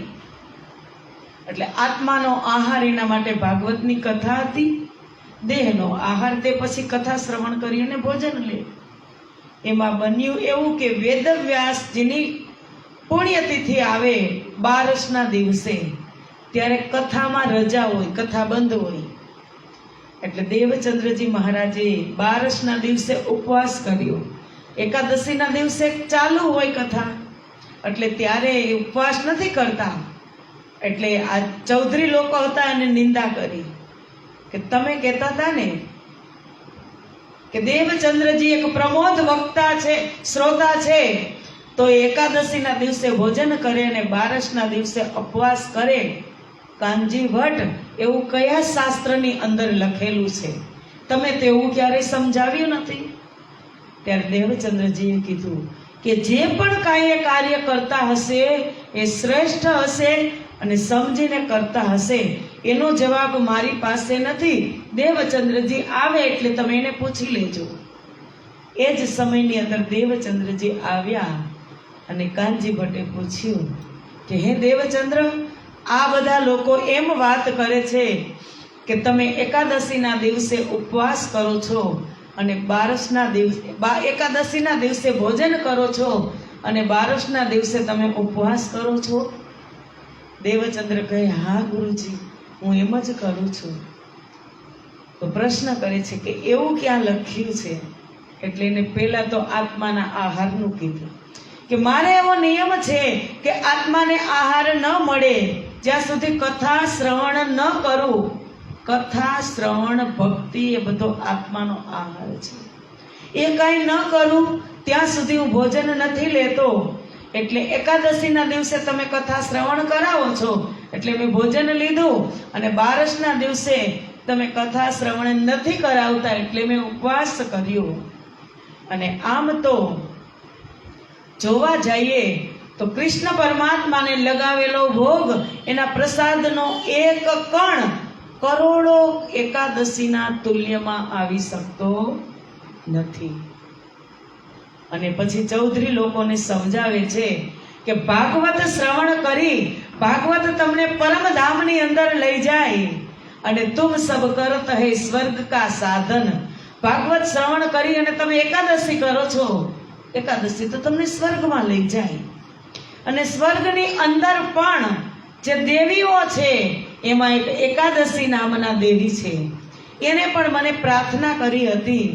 એટલે આત્માનો આહાર એના માટે ભાગવતની કથા હતી, દેહનો આહાર તે પછી કથા શ્રવણ કરી અને ભોજન લે. એમાં બન્યું એવું કે વેદવ્યાસજીની પુણ્યતિથિ આવે 12ના દિવસે, ત્યારે કથામાં રજા હોય, કથા બંધ હોય. એટલે દેવચંદ્રજી મહારાજે 12ના દિવસે ઉપવાસ કર્યો. એકાદશીના દિવસે ચાલુ હોય કથા, એટલે ત્યારે ઉપવાસ નથી કરતા. એટલે આ ચૌધરી લોકો હતા એને નિંદા કરી કે તમે કહેતા હતા ને કે દેવચંદ્રજી એક પ્રમોદ વક્તા છે, શ્રોતા છે, તો એકાદશીના દિવસે ભોજન કરે અને 12ના દિવસે ઉપવાસ કરે, કાનજી ભટ્ટ એવું કયા શાસ્ત્રની અંદર લખેલું છે? તમે તેવું ક્યારેય સમજાવ્યું નથી. ત્યારે દેવચંદ્રજીએ કીધું કે જે પણ કાંઈ એ કાર્ય કરતા હશે એ શ્રેષ્ઠ હશે અને સમજીને કરતા હશે. એનો જવાબ મારી પાસે નથી. દેવચંદ્રજી આવે એટલે તમે એને પૂછી લેજો. એ જ સમયની અંદર દેવચંદ્રજી આવ્યા અને કાનજી ભટ્ટે પૂછ્યું કે હે દેવચંદ્ર, આ બધા લોકો એમ વાત કરે છે કે તમે એકાદશીના દિવસે ઉપવાસ કરો છો અને બારસના દિવસે એકાદશીના દિવસે ભોજન કરો છો અને બારસના દિવસે તમે ઉપવાસ કરો છો. દેવચંદ્ર કહે હા ગુરુજી, હું એમ જ કરું છું. તો પ્રશ્ન કરે છે કે એવું ક્યાં લખ્યું છે? એટલે એને પહેલા તો આત્માના આહારનું કીધું કે મારે એવો નિયમ છે કે આત્માને આહાર ન મળે જ્યાં સુધી કથા શ્રવણ ન કરું. કથા શ્રવણ ભક્તિ એ બધો આત્માનો આહાર છે. એ કાંઈ ન કરું ત્યાં સુધી હું ભોજન નથી લેતો. એટલે એકાદશીના દિવસે તમે કથા શ્રવણ કરાવો છો એટલે મેં ભોજન લીધું, અને બારસના દિવસે તમે કથા શ્રવણ નથી કરાવતા એટલે મેં ઉપવાસ કર્યો. અને આમ તો જોવા જઈએ તો કૃષ્ણ પરમાત્માને લગાવેલો ભોગ, એના પ્રસાદનો એક કણ કરોડો એકાદશીના તુલ્યમાં આવી શકતો નથી. અને પછી ચૌધરી લોકોને સમજાવે છે કે ભાગવત શ્રવણ કરી ભાગવત તમને પરમધામની અંદર લઈ જાય. અને તુમ સબ કરત હૈ સ્વર્ગ કા સાધન. ભાગવત શ્રવણ કરી અને તમે એકાદશી કરો છો, એકાદશી તો તમને સ્વર્ગમાં લઈ જાય. અને સ્વર્ગની અંદર પણ જે દેવીઓ છે એમાં એક એકાદશી નામના દેવી છે. એને પણ મને પ્રાર્થના કરી હતી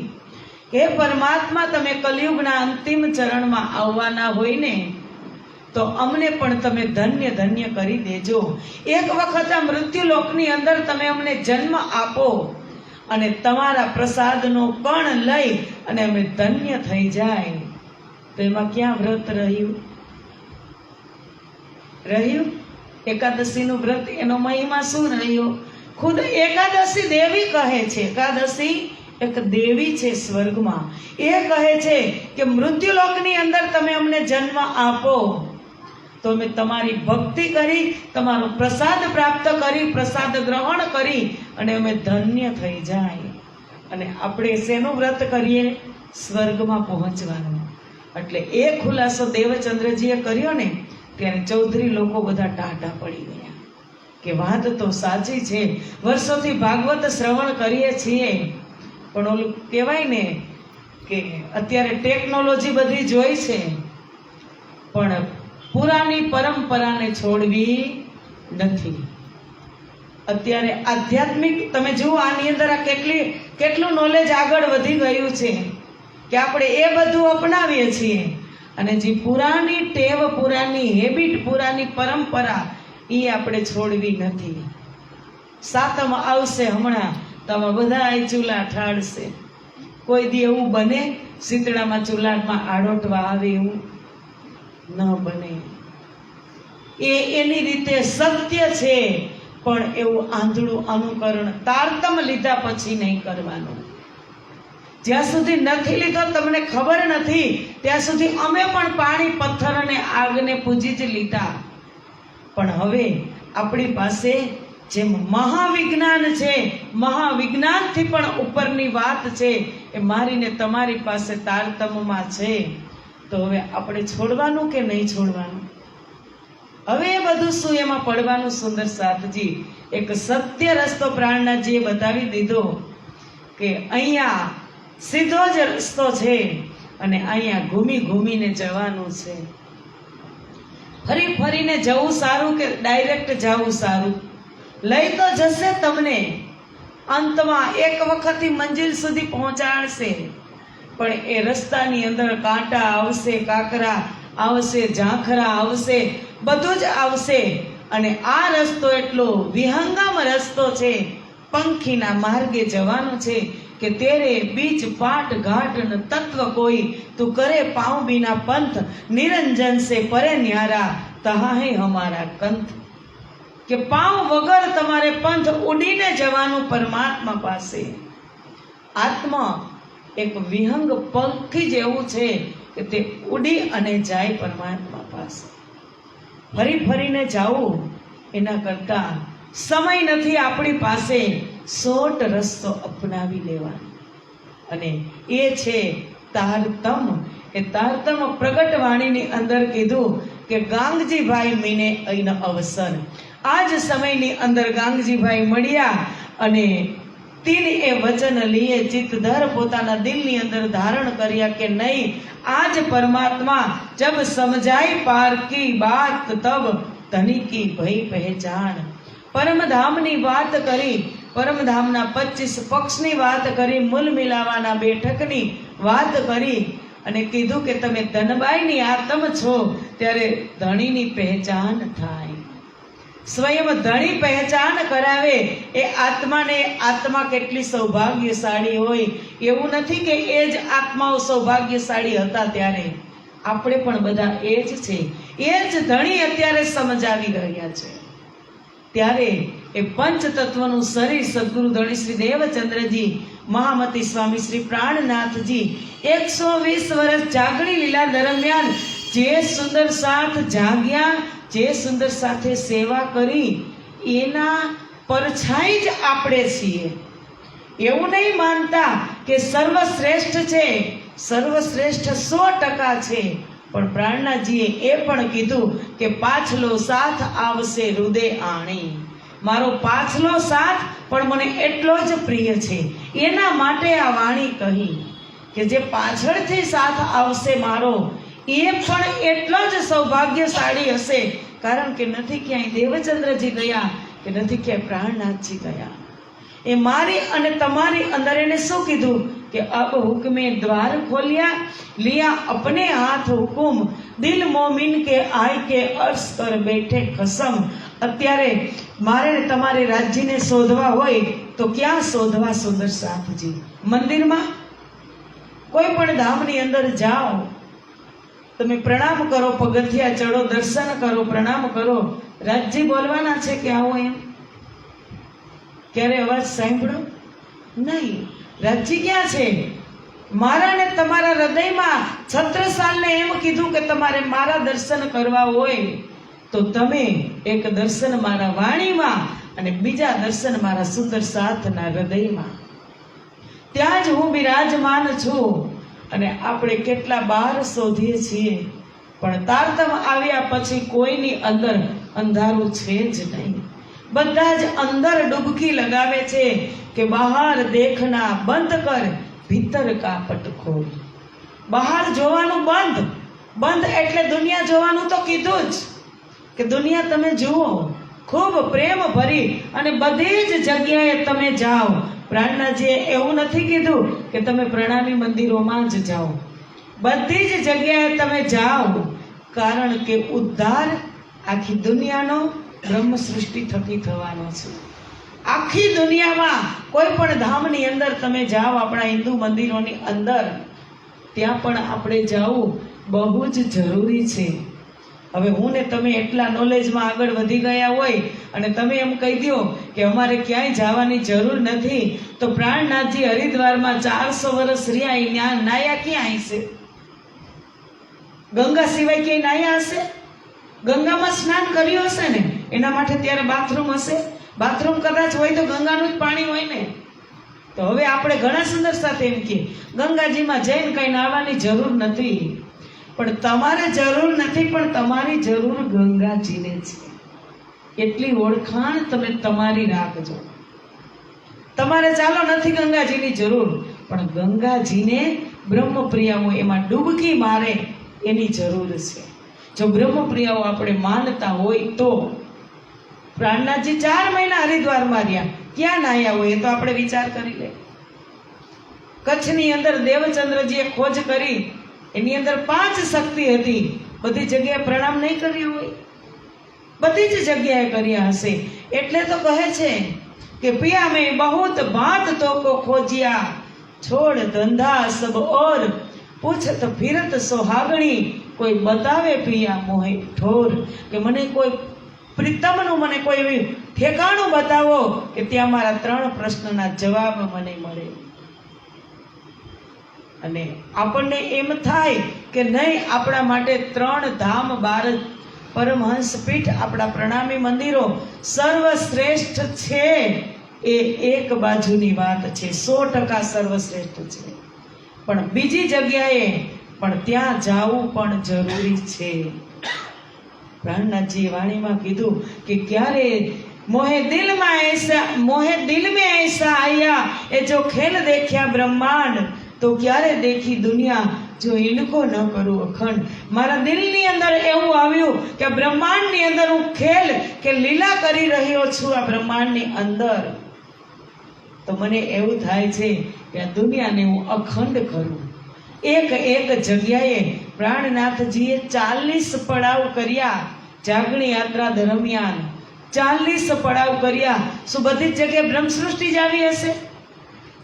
કે પરમાત્મા, તમે કલિયુગના અંતિમ ચરણમાં આવવાના હોય ને તો અમને પણ તમે ધન્ય ધન્ય કરી દેજો. એક વખત આ મૃત્યુલોકની અંદર તમે અમને જન્મ આપો અને તમારા પ્રસાદનો કણ લઈ અને અમે ધન્ય થઈ જાય. તો એમાં ક્યાં વ્રત રહ્યું? એકાદશીનું વ્રત, એનો મહિમા શું રહ્યો? ખુદ એકાદશી દેવી કહે છે, એકાદશી એક દેવી છે સ્વર્ગમાં. એ કહે છે કે મૃત્યુલોકની અંદર તમે અમને જન્મ આપો તો અમે તમારી ભક્તિ કરી, તમારો પ્રસાદ પ્રાપ્ત કરી, પ્રસાદ ગ્રહણ કરી અને અમે ધન્ય થઈ જાય. અને આપણે શેનું વ્રત કરીએ? સ્વર્ગમાં પહોંચવાનું. એટલે એ ખુલાસો દેવચંદ્રજીએ કર્યો ને ત્યારે ચૌધરી લોકો બધા ટાટા પડી ગયા કે વાત તો સાચી છે. વર્ષોથી ભાગવત શ્રવણ કરીએ છીએ, પણ ઓલું કહેવાય ને કે અત્યારે ટેકનોલોજી બધી જોઈ છે, પણ પુરાની પરંપરાને છોડવી નથી. અત્યારે આધ્યાત્મિક તમે જુઓ, આની અંદર આ કેટલું નોલેજ આગળ વધી ગયું છે કે આપણે એ બધું અપનાવીએ છીએ. અને જે પુરાની ટેવ, પુરાની હેબિટ, પુરાની પરંપરા એ આપણે છોડવી નથી. સાતમ આવશે હમણાં, તમે બધા ચૂલા ઠાળશે. કોઈ દી એવું બને શીતળામાં ચૂલામાં આડોટવા આવે? એવું ન બને. એ એની રીતે સત્ય છે, પણ એવું આંધળું અનુકરણ તારતમ લીધા પછી નહીં કરવાનું. જ્યાં સુધી નથી લીધો, તમને ખબર નથી, ત્યાં સુધી અમે પણ પાણી, પથ્થર અને આગને પૂજી જ લીધા. પણ હવે આપણી પાસે જેમ મહાવિજ્ઞાન છે, મહાવિજ્ઞાનથી પણ ઉપરની વાત છે, એ મારીને તમારી પાસે તારતમમાં છે. તો હવે આપણે છોડવાનું કે નહીં છોડવાનું? હવે એ બધું શું એમાં પડવાનું? સુંદર સાથજી એક સત્ય રસ્તો પ્રાણનાથજીએ બતાવી દીધો કે અહીંયા સીધો જ રસ્તો છે અને અહીંયા ઘૂમીને જવાનું છે. ફરીને જવું સારું કે ડાયરેક્ટ જવું સારું? લઈ તો જશે તમને, અંતમાં એક વખતથી મંજિલ સુધી પહોંચાડશે, પણ એ રસ્તાની અંદર કાંટા આવશે, કાકરા આવશે, ઝાંખરા આવશે, બધું જ આવશે. અને આ રસ્તો એટલો વિહંગમ રસ્તો છે, પંખીના માર્ગે જવાનું છે કે તેરે બીચ પાટ ઘાટ ન તત્વ કોઈ, તું કરે પાઉં બીના પંથ, નિરંજન સે પરે ન્યારા, તહા હે હમારા કંથ. કે પાવ વગર તમારે પંથ ઉડીને જવાનું પરમાત્મા પાસે. આત્મા એક વિહંગ પંખી જેવું છે કે તે ઉડી અને જાય પરમાત્મા પાસે. ફરી ફરીને જાવું એના કરતા સમય નથી આપણી પાસે, શોર્ટ રસ્તો અપનાવી લેવાનો, અને એ છે તારતમ. એ તારતમ પ્રગટ વાણીની અંદર કીધું કે ગાંગજીભાઈ મીને અહીં અવસર. આ જ સમયની અંદર ગાંગજીભાઈ મળ્યા અને તીન એ વચન લીએ ચિત્તધર પોતાના દિલની અંદર ધારણ કર્યા કે નહીં, આજ પરમાત્મા જબ સમજાય પાર કી બાત તબ ધની કી ભઈ પહેચાન. પરમધામની વાત કરી, પરમધામના 25 પક્ષની વાત કરી, મૂલ મિલાવાના બેઠકની વાત કરી અને કીધું કે તમે ધનબાઈની આત્મ છો ત્યારે ધણીની પહેચાન થાય. સ્વયં ધણી પહેચાન કરાવે એ આત્માને. આત્મા કેટલી સૌભાગ્યશાળી હોય, એવું નથી કે એ જ આત્માઓ સૌભાગ્યશાળી હતા ત્યારે, આપણે પણ બધા એ જ છે. એ જ ધણી અત્યારે સમજાવી રહ્યા છે. ત્યારે એ પંચ તત્વનું શરીર સદગુરુ ધણી શ્રી દેવચંદ્રજી મહામતી સ્વામી શ્રી પ્રાણનાથજી 120 વર્ષ જાગણી લીલા દરમિયાન જે સુંદર સાથ જાગ્યા, જે સુંદર સાથે સેવા કરી, એના પરછાઈ જ આપણે છીએ. એવું નહીં માનતા કે સર્વશ્રેષ્ઠ છે, સર્વશ્રેષ્ઠ 100% છે, પણ પ્રાણનાથજીએ એ પણ કીધું કે પાછલો સાથ આવશે હૃદય આણી. મારો પાછલો સાથ પણ મને એટલો જ પ્રિય છે, એના માટે આ વાણી કહી કે જે પાછળથી સાથ આવશે મારો એ પણ એટલો જ સૌભાગ્યશાળી હશે. કારણ કે નથી ક્યાંય દેવચંદ્રજી ગયા કે નથી ક્યાંય પ્રાણનાથજી ગયા. એ મારી અને તમારી અંદર એને શું કીધું કે અબ હુકમે દ્વાર ખોલ્યા, લિયા અપને હાથ હુકુમ, દિલ મોમિન કે આય કે અર્શ કર બેઠે ખસમ. અત્યારે મારે તમારે રાજ્યને શોધવા હોય તો ક્યાં શોધવા સુંદર સાથજી? મંદિરમાં? કોઈ પણ ધામની અંદર જાઓ, તમે પ્રણામ કરો, પગથિયા ચડો, દર્શન કરો, પ્રણામ કરો, રાજજી બોલવાના છે કે આવો એમ? ક્યારે અવાજ સાંભળો? નહીં. રાજજી ક્યાં છે? મારા ને તમારા હૃદયમાં છત્રસાલને એમ કીધું કે તમારે મારા દર્શન કરવા હોય તો તમે એક દર્શન મારા વાણીમાં અને બીજા દર્શન મારા સુંદર સાથના હૃદયમાં. ત્યાં જ હું બિરાજમાન છું. અને આપણે કેટલા બહાર શોધીએ છીએ, પણ તારતમ આવ્યા પછી કોઈની અંદર અંધારું છે જ નહીં. બધા જ અંદર ડૂબકી લગાવે છે કે બહાર દેખના બંધ કર, ભીતર કા પટ ખોલ. બહાર જોવાનું બંધ. બંધ એટલે દુનિયા જોવાનું તો કીધું જ કે દુનિયા તમે જુઓ, ખૂબ પ્રેમ ભરી અને બધી જ જગ્યાએ તમે જાઓ. પ્રાણનાથજીએ એવું નથી કીધું કે તમે પ્રણામી મંદિરોમાં જ જાઓ, બધી જ જગ્યાએ તમે જાઓ. કારણ કે ઉદ્ધાર આખી દુનિયાનો બ્રહ્મ સૃષ્ટિ થકી થવાનો છે. આખી દુનિયામાં કોઈ પણ ધામની અંદર તમે જાઓ, આપણા હિન્દુ મંદિરોની અંદર, ત્યાં પણ આપણે જવું બહુ જ જરૂરી છે. હવે હું ને તમે એટલા નોલેજમાં આગળ વધી ગયા હોય અને તમે એમ કહી દો કે અમારે ક્યાંય જવાની જરૂર નથી, તો પ્રાણનાથજી હરિદ્વારમાં 400 વર્ષ રહ્યા, એ નાયા ક્યાં હશે? ગંગા સિવાય ક્યાંય નાયા હશે? ગંગામાં સ્નાન કર્યું હશે ને, એના માટે ત્યારે બાથરૂમ હશે? બાથરૂમ કદાચ હોય તો ગંગાનું જ પાણી હોય ને. તો હવે આપણે ઘણા સુંદર સાથે એમ કે ગંગાજીમાં જઈને કઈ નાહવાની જરૂર નથી. પણ તમારે જરૂર નથી, પણ તમારી જરૂર ગંગાજીને છે. એટલી ઓળખાણ તમે તમારી રાખજો. તમારે ચાલો નથી ગંગાજીની જરૂર, પણ ગંગાજીને બ્રહ્મપ્રિયાઓ એમાં ડૂબકી મારે એની જરૂર છે. જો બ્રહ્મપ્રિયાઓ આપણે માનતા હોય તો પ્રાણનાથજી 4 મહિના હરિદ્વારમાં રહ્યા, ક્યાં નાહ્યા હોય એ તો આપણે વિચાર કરી લે. કચ્છની અંદર દેવચંદ્રજીએ ખોજ કરી, એની અંદર 5 શક્તિ હતી. બધી જગ્યાએ પ્રણામ નહીં કર્યો હોય? બધી જ જગ્યાએ કર્યા હશે. એટલે તો કહે છે કે પિયા મેં બહુત બાત તો કો ખોજિયા, છોડ ધંધા સબ ઓર, પૂછત ફિરત સોહાગણી, કોઈ બતાવે પિયા મોહે ઠોર. કે મને કોઈ પ્રીતમનું મને કોઈ એવી ઠેકાણું બતાવો કે ત્યાં મારા 3 પ્રશ્નના જવાબ મને મળે. અને આપણને એમ થાય કે નહીં, આપણા માટે 3 ધામ 12 પરમહંસ પીઠ, આપણા પ્રણામી મંદિરો સર્વશ્રેષ્ઠ છે, એ એક બાજુની વાત છે, 100% સર્વશ્રેષ્ઠ છે. પણ બીજી જગ્યાએ પણ ત્યાં જાવું પણ જરૂરી છે. પ્રાણનાથજીએ વાણીમાં કીધું કે ક્યારે મોહે દિલ में ऐसा आया એ જો ખેલ દેખ્યા બ્રહ્માંડ તો ક્યારે દેખી દુનિયા જો ઇनको ન કરું અખંડ. મારા દિલની અંદર એવું આવ્યું કે બ્રહ્માંડની અંદર હું ખેલ કે લીલા કરી રહ્યો છું આ બ્રહ્માંડની અંદર, તો મને એવું થાય છે કે આ દુનિયાને હું અખંડ કરું. એક જગ્યાએ પ્રાણનાથજીએ 40 પડાવ કર્યા જાગણી યાત્રા દરમિયાન, 40 પડાવ કર્યા. શું બધી જ જગ્યાએ બ્રહ્મસૃષ્ટિ જ આવી હશે?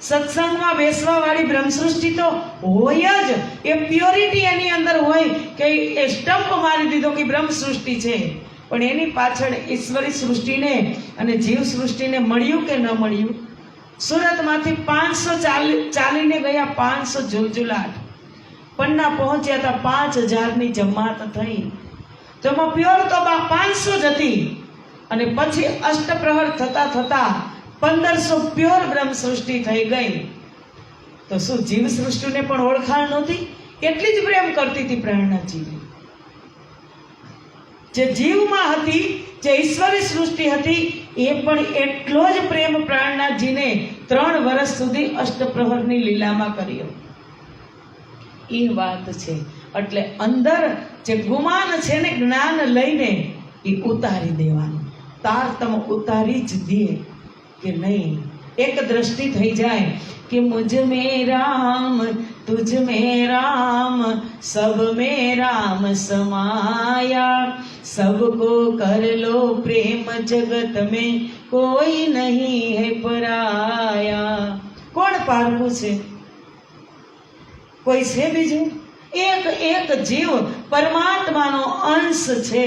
સત્સંગમાં બેસવા વાળી બ્રહ્મસૃષ્ટિ તો હોય જ, એ પ્યોરિટી એની અંદર હોય કે એ સ્ટમ્પ મારી દીધો કે બ્રહ્મસૃષ્ટિ છે. પણ એની પાછળ ઈશ્વરી સૃષ્ટિને અને જીવ સૃષ્ટિને મળ્યું કે ન મળ્યું? સુરતમાંથી 500 ચાલીને ગયા, 500 ઝુલઝુલાટ. પન્ના પહોંચ્યા હતા, 5000ની જમાત થઈ. તો એમાં પ્યોર તો 500 જ હતી. અને પછી અષ્ટપ્રહર થતા 1500 પ્યોર બ્રહ્મ સૃષ્ટિ થઈ ગઈ. તો શું જીવ સૃષ્ટિને પણ ઓળખાણ નહોતી? એટલી જ પ્રેમ કરતી હતી પ્રાણનાથજી. જે જીવમાં હતી, જે ઈશ્વરી સૃષ્ટિ હતી, એ પણ એટલો જ પ્રેમ પ્રાણનાથજીને 3 વર્ષ સુધી અષ્ટપ્રહરની લીલામાં કર્યો. એ વાત છે. એટલે અંદર જે ગુમાન છે ને, જ્ઞાન લઈને એ ઉતારી દેવાનું. તારતમ ઉતારી જ દે કે નહીં. એક દ્રષ્ટિ થઈ જાય કે મુझ में राम तुझ में राम सब में राम समाया, सबको कर लो प्रेम जगत में कोई नहीं है पराया. કોણ પારખું છે? કોઈ છે બીજું? એક જીવ પરમાત્માનો અંશ છે.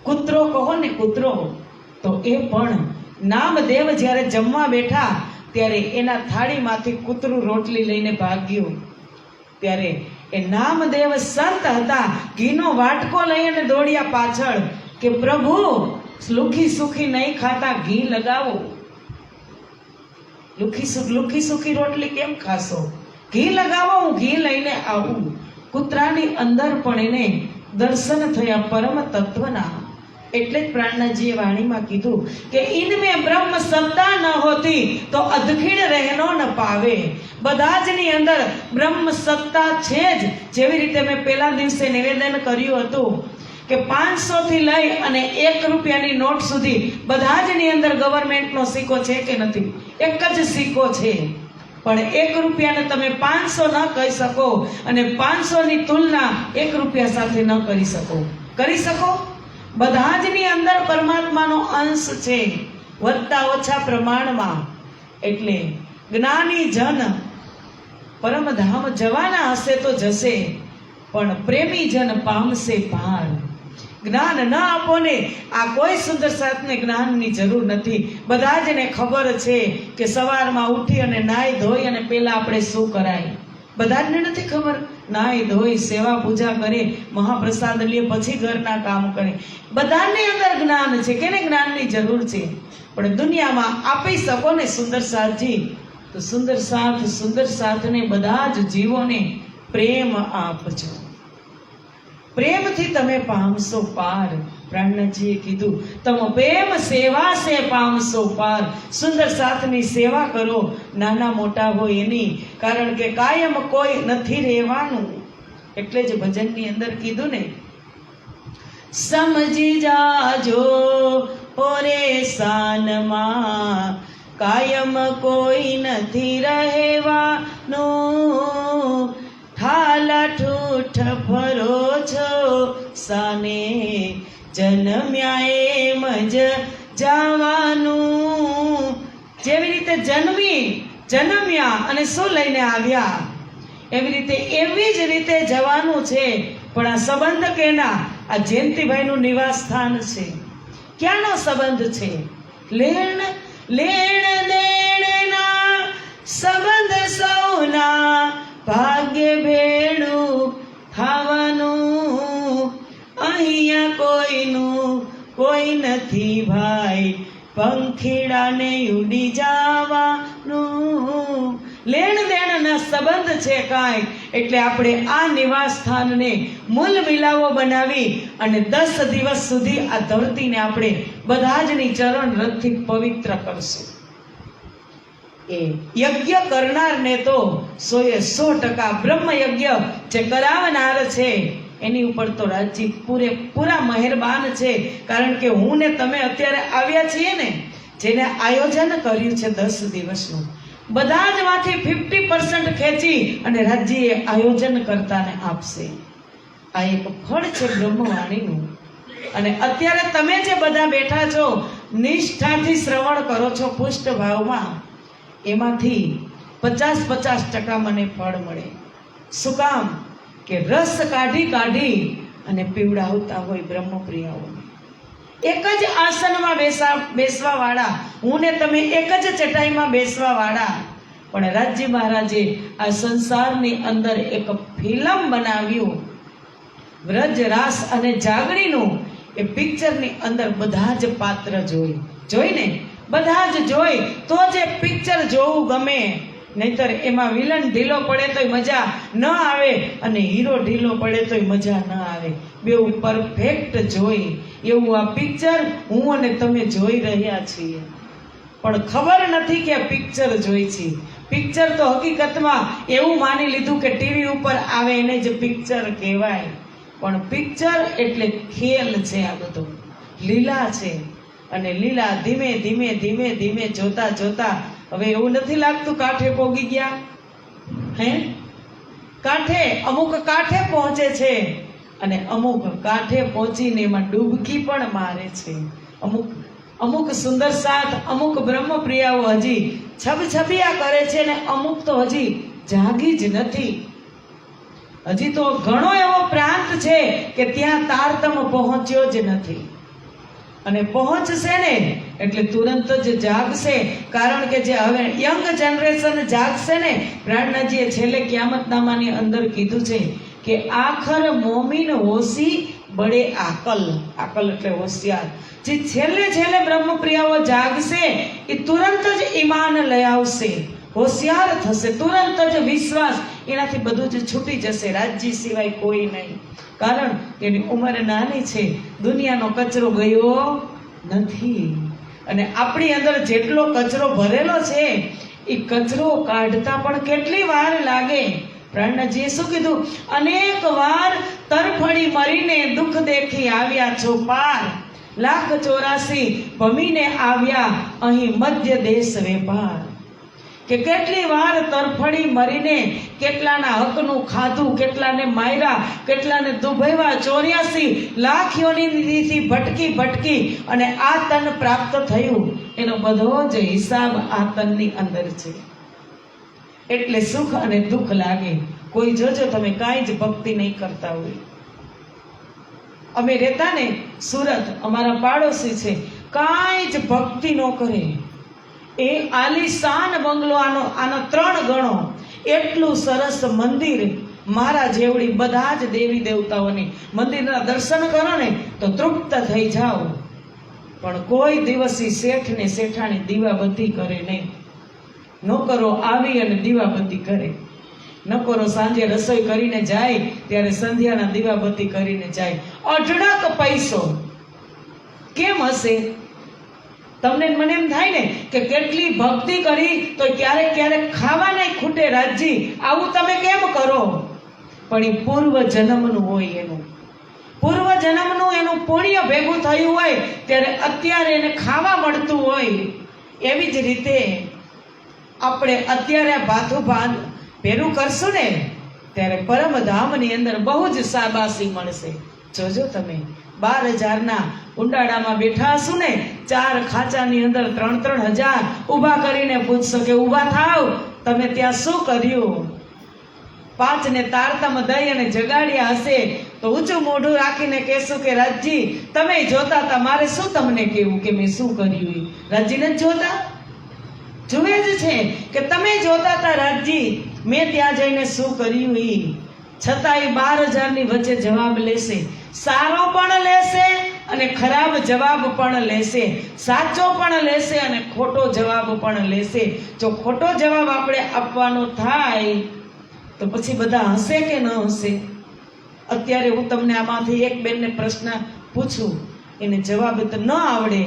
કૂતરો કહો ને, કૂતરો તો એ પણ નામદેવ જ્યારે જમવા બેઠા ત્યારે એના થાળીમાંથી કૂતરું રોટલી લઈને ભાગ્યું. ત્યારે એ નામદેવ સંત હતા, ઘીનો વાટકો લઈને દોડ્યા પાછળ કે પ્રભુ લુખી સુખી નહીં ખાતા, ઘી લગાવો. લુખી સુખી રોટલી કેમ ખાશો? ઘી લગાવો, હું ઘી લઈને આવું. કૂતરાની અંદર પણ એને દર્શન થયા પરમ તત્વના. એટલે જ પ્રાણનાથજીએ વાણીમાં કીધું કે ઇનમે બ્રહ્મ સત્તા ન હોતી તો અધખીણ રહેનો ન પાવે. બધા જની અંદર બ્રહ્મ સત્તા છે જ. જેવી રીતે મેં પહેલા દિવસે નિવેદન કર્યું હતું કે 500 થી લઈ અને 1 રૂપિયાની નોટ સુધી બધા જની અંદર ગવર્મેન્ટનો સિક્કો છે કે નથી? એક જ સિક્કો છે. પણ 1 રૂપિયાને તમે 500 ન કહી શકો અને 500 ની તુલના 1 રૂપિયા સાથે ન કરી શકો. કરી શકો? બધા જની અંદર પરમાત્માનો અંશ છે, વધતા ઓછા પ્રમાણમાં. એટલે જ્ઞાની જન પરમધામ જવાના હશે તો જશે, પણ પ્રેમી જન પામશે પાર. જ્ઞાન ન આપો ને, આ કોઈ સુંદર સાથને જ્ઞાનની જરૂર નથી. બધા જને ખબર છે કે સવારમાં ઉઠી અને નાહી ધોઈ અને પહેલા આપણે શું કરાય? બધા જને નથી ખબર? નાહી ધોઈ સેવા પૂજા કરે, મહાપ્રસાદ લે, પછી ઘરના કામ કરે. બધાની અંદર જ્ઞાન છે. કેને જ્ઞાનની જરૂર છે? પણ દુનિયામાં આપી શકો ને સુંદર સાથજી, તો સુંદર સાથને બધા જ જીવોને પ્રેમ આપજો. પ્રેમથી તમે પામશો પાર. પ્રાણનાથજીએ કીધું તમ પ્રેમ સેવા સે પામશો પાર. સુંદર સાથની સેવા કરો, નાના મોટા હોય એની, કારણ કે કાયમ કોઈ નથી રહેવાનું. એટલે જ ભજનની અંદર કીધું ને, સમજી જાજો ઓરે સાનમાં, કાયમ કોઈ નથી રહેવાનું. ઠાલા ઠૂઠ ફરો છો સાને, જન્મ્યા એમ જ જવાનું. જેવી રીતે જન્મ્યા અને શું લઈને આવ્યા, એવી જ રીતે જવાનું છે. પણ આ સંબંધ કેના? આ જયંતિભાઈનું નિવાસ સ્થાન છે. ક્યાંનો સંબંધ છે? લેણ લેણ દેણના સંબંધ સૌના ભાગ્ય ભેળું ખાવાનું. અહીંયા કોઈનું કોઈ નથી ભાઈ, પંખીડાને ઉડી જવાનું. લેણ દેણના સંબંધ છે કાંઈક, એટલે આપણે આ નિવાસ સ્થાનને મૂલ મિલાવો બનાવી અને 10 દિવસ સુધી આ ધરતીને આપણે બધા જની ચરણ રથથી પવિત્ર કરશું. એ યજ્ઞ કરનારને તો 100% બ્રહ્મ યજ્ઞ જે કરાવનાર છે એની ઉપર તો રાજજી પૂરેપૂરા મહેરબાન છે. કારણ કે હું ને તમે અત્યારે આવ્યા છીએ ને, જેને આયોજન કર્યું છે 10 દિવસનું, બધા જ માંથી 50% ખેંચી અને રાજ્યએ આયોજન કરતાને આપશે. આ એક ફળ છે બ્રહ્મવાણીનું. અને અત્યારે તમે જે બધા બેઠા છો, નિષ્ઠાથી શ્રવણ કરો છો પુષ્ટ ભાવમાં, એમાંથી 50% મને ફળ મળે. શું કામ? કે રસ કાઢી કાઢી અને પીવડાવતા હોય બ્રહ્મપ્રિયાઓને. એક જ આસનમાં બેસવા વાળા, હું ને તમે એક જ ચટાઈમાં બેસવા વાળા. પણ રાજજી મહારાજે આ સંસારની અંદર એક ફિલ્મ બનાવ્યું, વ્રજ રાસ અને જાગણીનું. એ પિક્ચરની અંદર બધા જ પાત્ર જોઈને બધા જ જોઈ તો જ એ પિક્ચર જોવું ગમે. નહીતર એમાં વિલન ઢીલો પડે તોય મજા ન આવે અને હીરો ઢીલો પડે તોય મજા ન આવે. બેઉ પરફેક્ટ જોઈ એવું આ પિક્ચર હું અને તમે જોઈ રહ્યા છીએ. પણ ખબર નથી કે આ પિક્ચર જોઈ છે. પિક્ચર તો હકીકતમાં એવું માની લીધું કે ટીવી ઉપર આવે એને જ પિક્ચર કહેવાય. પણ પિક્ચર એટલે ખેલ છે, આ બધો લીલા છે. અને લીલા ધીમે ધીમે ધીમે ધીમે જોતા જોતા હવે એવું નથી લાગતું કાંઠે પોગી ગયા. હે, કાંઠે અમુક કાંઠે પહોંચે છે અને અમુક કાંઠે પહોંચીને એમાં ડૂબકી પણ મારે છે. અમુક સુંદર સાથ, અમુક બ્રહ્મપ્રિયાઓ હજી છબછબિયા કરે છે ને અમુક તો હજી જાગી જ નથી. હજી તો ઘણો એવો પ્રાંત છે કે ત્યાં તારતમ પહોંચ્યો જ નથી. અને પહોંચશે ને એટલે તુરંત જ જાગશે. કારણ કે જે હવે યંગ જનરેશન જાગશે ને, પ્રાણનાજીએ છેલ્લે કિયામતનામાની અંદર કીધું છે કે આખર મોમીન હોશી બડે આકલ. આકલ એટલે હોશિયાર. જે છેલ્લે બ્રહ્મપ્રિયાઓ જાગશે એ તુરંત જ ઈમાન લઈ આવશે, હોશિયાર થશે, તુરંત જ વિશ્વાસ, એનાથી બધું જ છૂટી જશે. રાજ્ય સિવાય કોઈ નહીં. કારણ કે એની ઉંમર નાની છે, દુનિયાનો કચરો ગયો નથી. અને આપણી અંદર જેટલો કચરો ભરેલો છે એ કચરો કાઢતા પણ કેટલી વાર લાગે. પ્રાણનાજીએ શું કીધું? અનેક વાર તરફડી મરીને દુઃખ દેખી આવ્યા છો પાર, 1,84 ભમીને આવ્યા અહીં મધ્ય દેશ વેપાર. કે કેટલી વાર તરફડી મરીને કેટલાના હકનું ખાધું, કેટલાને માર્યા, કેટલાને દુભવ્યા. 84 લાખ યોનિથી ભટકી અને આ તન પ્રાપ્ત થયું. એનો બધો જ હિસાબ આ તનની અંદર છે. એટલે સુખ અને દુઃખ લાગે. કોઈ જોજો તમે કાંઈ જ ભક્તિ નહીં કરતા હોય. અમે રહેતા ને સુરત, અમારા પાડોશી છે, કાંઈ જ ભક્તિ ન કરે. એ આલીશાન બંગલો, આનો 3 ગણો. એટલું સરસ મંદિર, મારા જેવડી બધા જ દેવી દેવતાઓની મંદિરના દર્શન કરો ને તો તૃપ્ત થઈ જાઓ. પણ કોઈ દિવસ શેઠ ને શેઠાણી દીવાબત્તી કરે નહીં. નોકરો આવી અને દીવાબત્તી કરે. નોકરો સાંજે રસોઈ કરીને જાય ત્યારે સંધ્યાના દીવાબત્તી કરીને જાય. અઢળક પૈસો કેમ હશે? તમને મને એમ થાય ને કે કેટલી ભક્તિ કરી તો ક્યારેક ખાવા નહીં ખૂટે. રાજજી આવું તમે કેમ કરો? પણ એ પૂર્વ જન્મનું હોય, એનું પુણ્ય ભેગું થયું હોય ત્યારે અત્યારે એને ખાવા મળતું હોય. એવી જ રીતે આપણે અત્યારે ભાથું ભેરું કરશું ને ત્યારે પરમધામની અંદર બહુ જ શાબાશી મળશે. જોજો તમે 12,000ના ઉંડાડામાં બેઠા હશું ને, 4 ખાંચાની અંદર 3,000 ઊભા કરીને પૂછશો કે ઊભા થાવ, તમે ત્યાં શું કર્યું? પાંચ ને તારતામાં દઈ અને જગાડ્યા હશે તો ઊંચું મોઢું રાખીને કહેશું કે રાજજી તમે જોતા હતા, મારે શું તમને કહેવું કે મેં શું કર્યું. રાજજીને જ જોતા જુએ જ છે કે તમે જોતા હતા રાજજી મેં ત્યાં જઈને શું કર્યું. છતાં એ 12,000 ની વચ્ચે જવાબ લેશે, સારો પણ લેશે અને ખરાબ જવાબ પણ લેશે, સાચો પણ લેશે અને ખોટો જવાબ પણ લેશે. જો ખોટો જવાબ આપણે આપવાનો થાય તો પછી બધા હશે કે ન હશે? અત્યારે હું તમને આમાંથી એક બેનને પ્રશ્ન પૂછું, એને જવાબ તો ન આવડે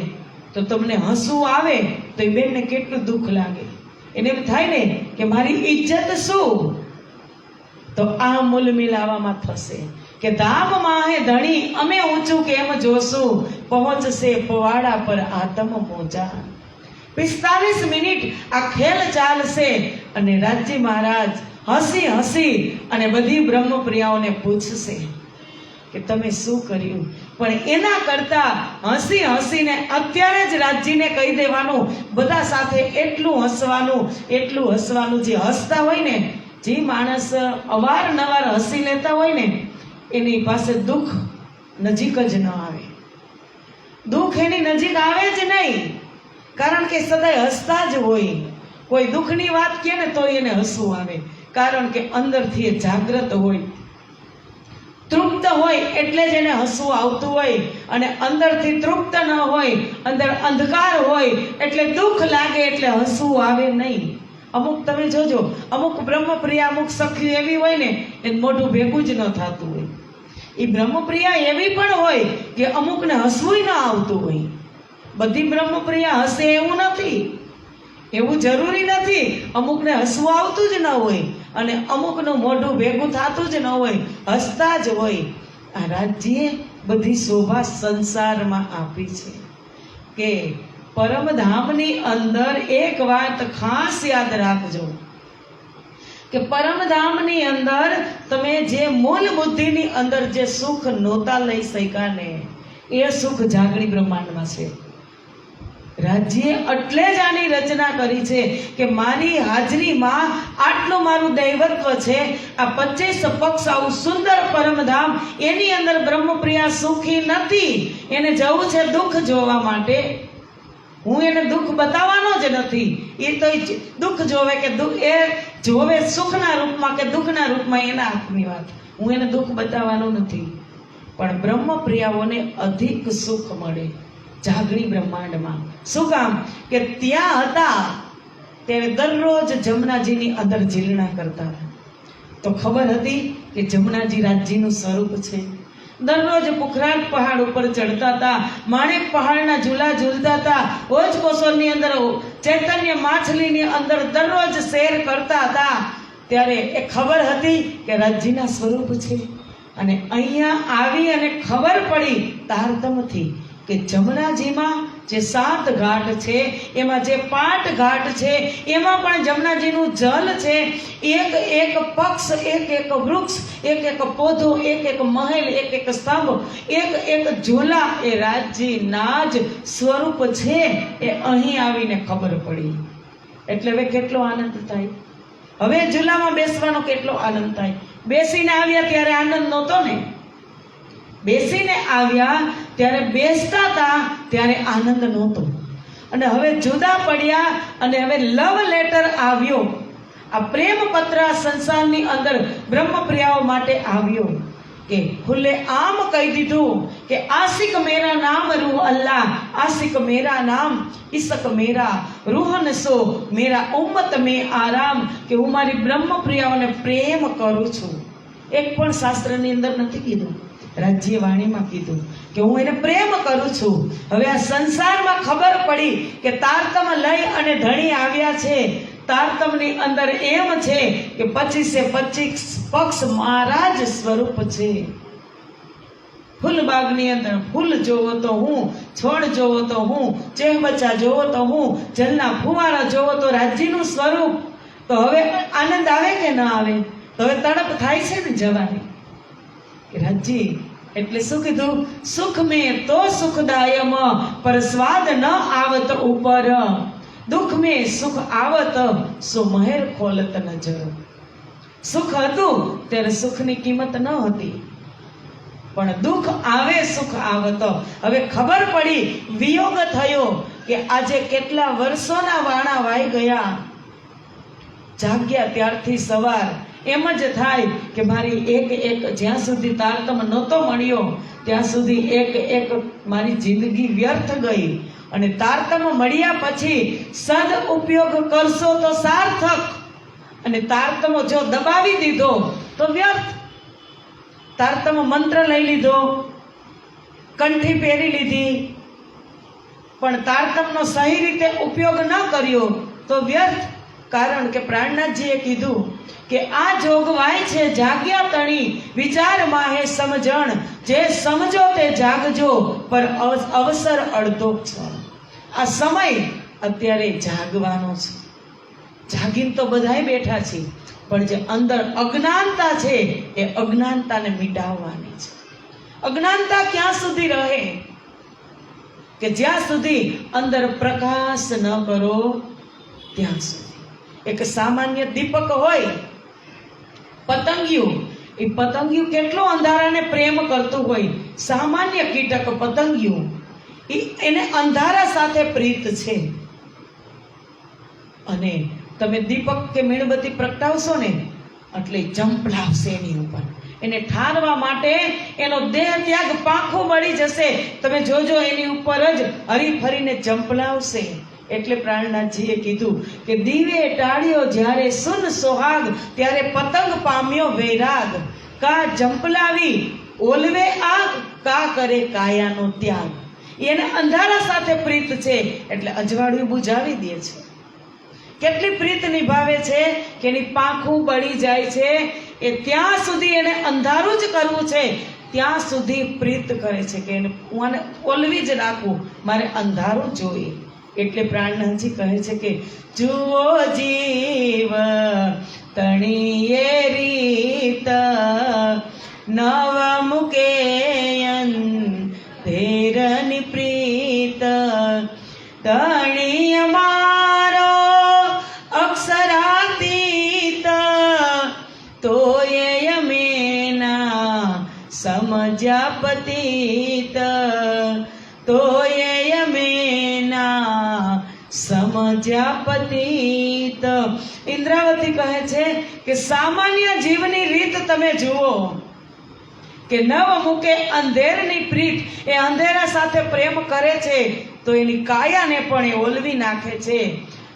તો તમને હસવું આવે તો એ બેનને કેટલું દુઃખ લાગે. એને એમ થાય ને કે મારી ઇજ્જત શું? તો આ મૂલ મિલાવામાં થશે કે ધામ માહે ધણી અમે ઊંચું કેમ જોશું, પહોંચશે પવાડા પર આતમ મોજા. 45 મિનિટ આ ખેલ ચાલશે અને રાજજી મહારાજ હસી હસી અને બધી બ્રહ્મપ્રિયાઓને પૂછશે કે તમે શું કર્યું. પણ એના કરતા હસી હસીને અત્યારે જ રાજજીને કહી દેવાનું, બધા સાથે એટલું હસવાનું. જે હસતા હોય ને, જે માણસ અવારનવાર હસી લેતા હોય ને, એની પાસે દુઃખ નજીક જ ન આવે. દુઃખ એની નજીક આવે જ નહીં, કારણ કે સદાય હસતા જ હોય. કોઈ દુઃખની વાત કહે ને તો એને હસવું આવે, કારણ કે અંદરથી એ જાગ્રત હોય, તૃપ્ત હોય એટલે જ એને હસવું આવતું હોય. અને અંદરથી તૃપ્ત ન હોય, અંદર અંધકાર હોય એટલે દુઃખ લાગે એટલે હસવું આવે નહીં. અમુક તમે જોજો, અમુક બ્રહ્મપ્રિયા, અમુક સખી એવી હોય ને એને મોઢું ભેગું જ ન થતું હોય. એ બ્રહ્મપ્રિયા એવી પણ હોય કે અમુકને હસવું ન આવતું હોય. બધી બ્રહ્મપ્રિયા હસે એવું નથી, એવું જરૂરી નથી. અમુકને હસવું આવતું જ ન હોય અને અમુકનું મોઢું ભેગું થતું જ ન હોય, હસતા જ હોય. આ રાજ્યે બધી શોભા સંસારમાં આપી છે કે પરમધામની અંદર એક વાત ખાસ યાદ રાખજો કે પરમધામની અંદર તમે જે મૂળ બુદ્ધિની અંદર જે સુખ નહોતા લઈ શક્યા ને, એ સુખ જાગણી બ્રહ્માંડમાં છે. રાજ્યે એટલે જ આની રચના કરી છે કે મારી હાજરીમાં આટલું મારું દૈવત્વ છે. આ 25 પક્ષ આવું સુંદર પરમધામ, એની અંદર બ્રહ્મપ્રિયા સુખી નથી. એને જવું છે દુઃખ જોવા માટે. હું એને દુઃખ બતાવવાનો જ નથી. એ તો દુઃખ જોવે કે એ જોવે સુખના રૂપમાં કે દુઃખના રૂપમાં, એના હાથની વાત. હું એને દુઃખ બતાવવાનો નથી. પણ બ્રહ્મપ્રિયાઓને અધિક સુખ મળે જાગણી બ્રહ્માંડમાં. શું કામ? કે ત્યાં હતા ત્યારે દરરોજ જમનાજીની અંદર જીલણા કરતા હતા. તો ખબર હતી કે જમનાજી રાજજીનું સ્વરૂપ છે. દરરોજ પુખરાજ પહાડ ઉપર ચડતા હતા, માણેક પહાડના ઝૂલા ઝૂલતા હતા, ભોજકોસોરની અંદર ચૈતન્ય માછલીની અંદર દરરોજ શેર કરતા હતા. ત્યારે એ ખબર હતી કે રાજજીના સ્વરૂપ છે. અને અહીંયા આવી અને ખબર પડી તારતમથી કે જમનાજીમાં જે 7 ઘાટ છે, એમાં જે 5 ઘાટ છે, એમાં પણ જમનાજીનું જલ છે. એક એક પક્ષ, એક એક વૃક્ષ, એક એક પોધો, એક એક મહેલ, એક એક સ્તંભ, એક એક ઝૂલા એ રાજજીના જ સ્વરૂપ છે. એ અહીં આવીને ખબર પડી. એટલે હવે કેટલો આનંદ થાય. હવે ઝૂલામાં બેસવાનો કેટલો આનંદ થાય. બેસીને આવ્યા ત્યારે આનંદ નહોતો ને, બેસીને આવ્યા ત્યારે બેસતા હતા ત્યારે આનંદ નહોતો. અને હવે જુદા પડ્યા અને હવે લવ લેટર આવ્યો. આ પ્રેમ પત્ર સંસારની અંદર બ્રહ્મપ્રિયાઓ માટે આવ્યો કે ખુલ્લે આમ કહી દીધું કે આશિક મેરા નામ રૂહ અલ્લાહ, આશિક મેરા નામ ઈસક મેરા રૂહ નસો, મેરા ઉમ્મત મેં આરામ. કે હું મારી બ્રહ્મપ્રિયાઓને પ્રેમ કરું છું. એક પણ શાસ્ત્રની અંદર નથી કીધું, રાજ્ય વાણીમાં કીધું કે હું એને પ્રેમ કરું છું. હવે આ સંસારમાં ખબર પડી કે તારતમ લઈ અને ધણી આવ્યા છે. તારતમની અંદર એમ છે કે 25 પક્ષ મારા જ સ્વરૂપ છે. ફૂલબાગની અંદર ફૂલ જોવો તો હું, છોડ જોવો તો હું, ચહેબચા જોવો તો હું, જલના ફુવારા જોવો તો રાજ્યનું સ્વરૂપ. તો હવે આનંદ આવે કે ન આવે? તો હવે તડપ થાય છે ને જવાની કે રાજજી. એટલે શું કીધું? સુખ મેં તો સુખદાયમ, પર સ્વાદ ન આવત ઉપર, દુઃખ મેં સુખ આવત, સો મહેર ખોલત નજર. સુખ હતું ત્યારે સુખની કિંમત ન હતી, પણ દુઃખ આવે સુખ આવતો. હવે ખબર પડી, વિયોગ થયો કે આજે કેટલા વર્ષોના વાણા વાઈ ગયા. જાગ્યા ત્યારથી સવાર એમ જ થાય કે મારી એક એક, જ્યાં સુધી તારતમ નહોતો મળ્યો ત્યાં સુધી એક એક મારી જિંદગી વ્યર્થ ગઈ. અને તારતમ મળ્યા પછી સદ ઉપયોગ કરશો તો સાર્થક, અને તારતમો જો દબાવી દીધો તો વ્યર્થ. તારતમ મંત્ર લઈ લીધો, કંઠી પહેરી લીધી, પણ તારતમનો સહી રીતે ઉપયોગ ન કર્યો તો વ્યર્થ. કારણ કે પ્રાણનાથજીએ કીધું કે આ જોગવાઈ છે જાગ્યા તણી, વિચાર માહે સમજણ, જે સમજો તે જાગજો, પર અવસર અડધો છે. આ સમય અત્યારે જાગવાનો છે. જાગીને તો બધાય બેઠા છે, પણ જે અંદર અજ્ઞાનતા છે એ અજ્ઞાનતાને મિટાવવાની છે. અજ્ઞાનતા ક્યાં સુધી રહે? કે જ્યાં સુધી અંદર પ્રકાશ ન કરો ત્યાં સુધી. એક સામાન્ય દીપક હોય, પતંગિયું, એ પતંગિયું કેટલો અંધારાને પ્રેમ કરતું હોય. સામાન્ય કીટક પતંગિયું, એને અંધારા સાથે પ્રીત છે. અને તમે દીપક કે મીણબત્તી પ્રગટાવશો ને એટલે ઝંપલાવશે એની ઉપર. એને ઠારવા માટે એનો દેહ ત્યાગ પાંખો બળી જશે. તમે જોજો એની ઉપર જ હરીફરીને ઝંપલાવશે. એટલે પ્રાણનાથજીએ કીધું કે દીવે ટાળ્યો જ્યારે સુન સોહાગ, ત્યારે પતંગ પામ્યો વૈરાગ. કા ઝંપલાવી ઓલવે આગ, કા કરે કાયાનો ત્યાગ. એને અંધારા સાથે પ્રીત છે એટલે અજવાળું બુઝાવી દે છે. કેટલી પ્રીત નિભાવે છે કે એની પાંખું બળી જાય છે. એ ત્યાં સુધી એને અંધારું જ કરવું છે, ત્યાં સુધી પ્રીત કરે છે કે એને હું આને ઓલવી જ રાખું, મારે અંધારું જોઈએ. એટલે પ્રાણનાથજી કહે છે કે જુઓ જીવ તણીએ રીત, નવ મુકેયન ધેરની પ્રીત. તણી અમારો અક્ષરાતીત, તોય યમેના સમજ્યા પતિત. તોય યમેના સમજ્યા પતિત. ઇન્દ્રાવતી કહે છે કે સામાન્ય જીવની રીત તમે જુઓ કે નવ મૂકે અંધેરની પ્રીત. એ અંધેરા સાથે પ્રેમ કરે છે તો એની કાયાને પણ એ ઓલવી નાખે છે.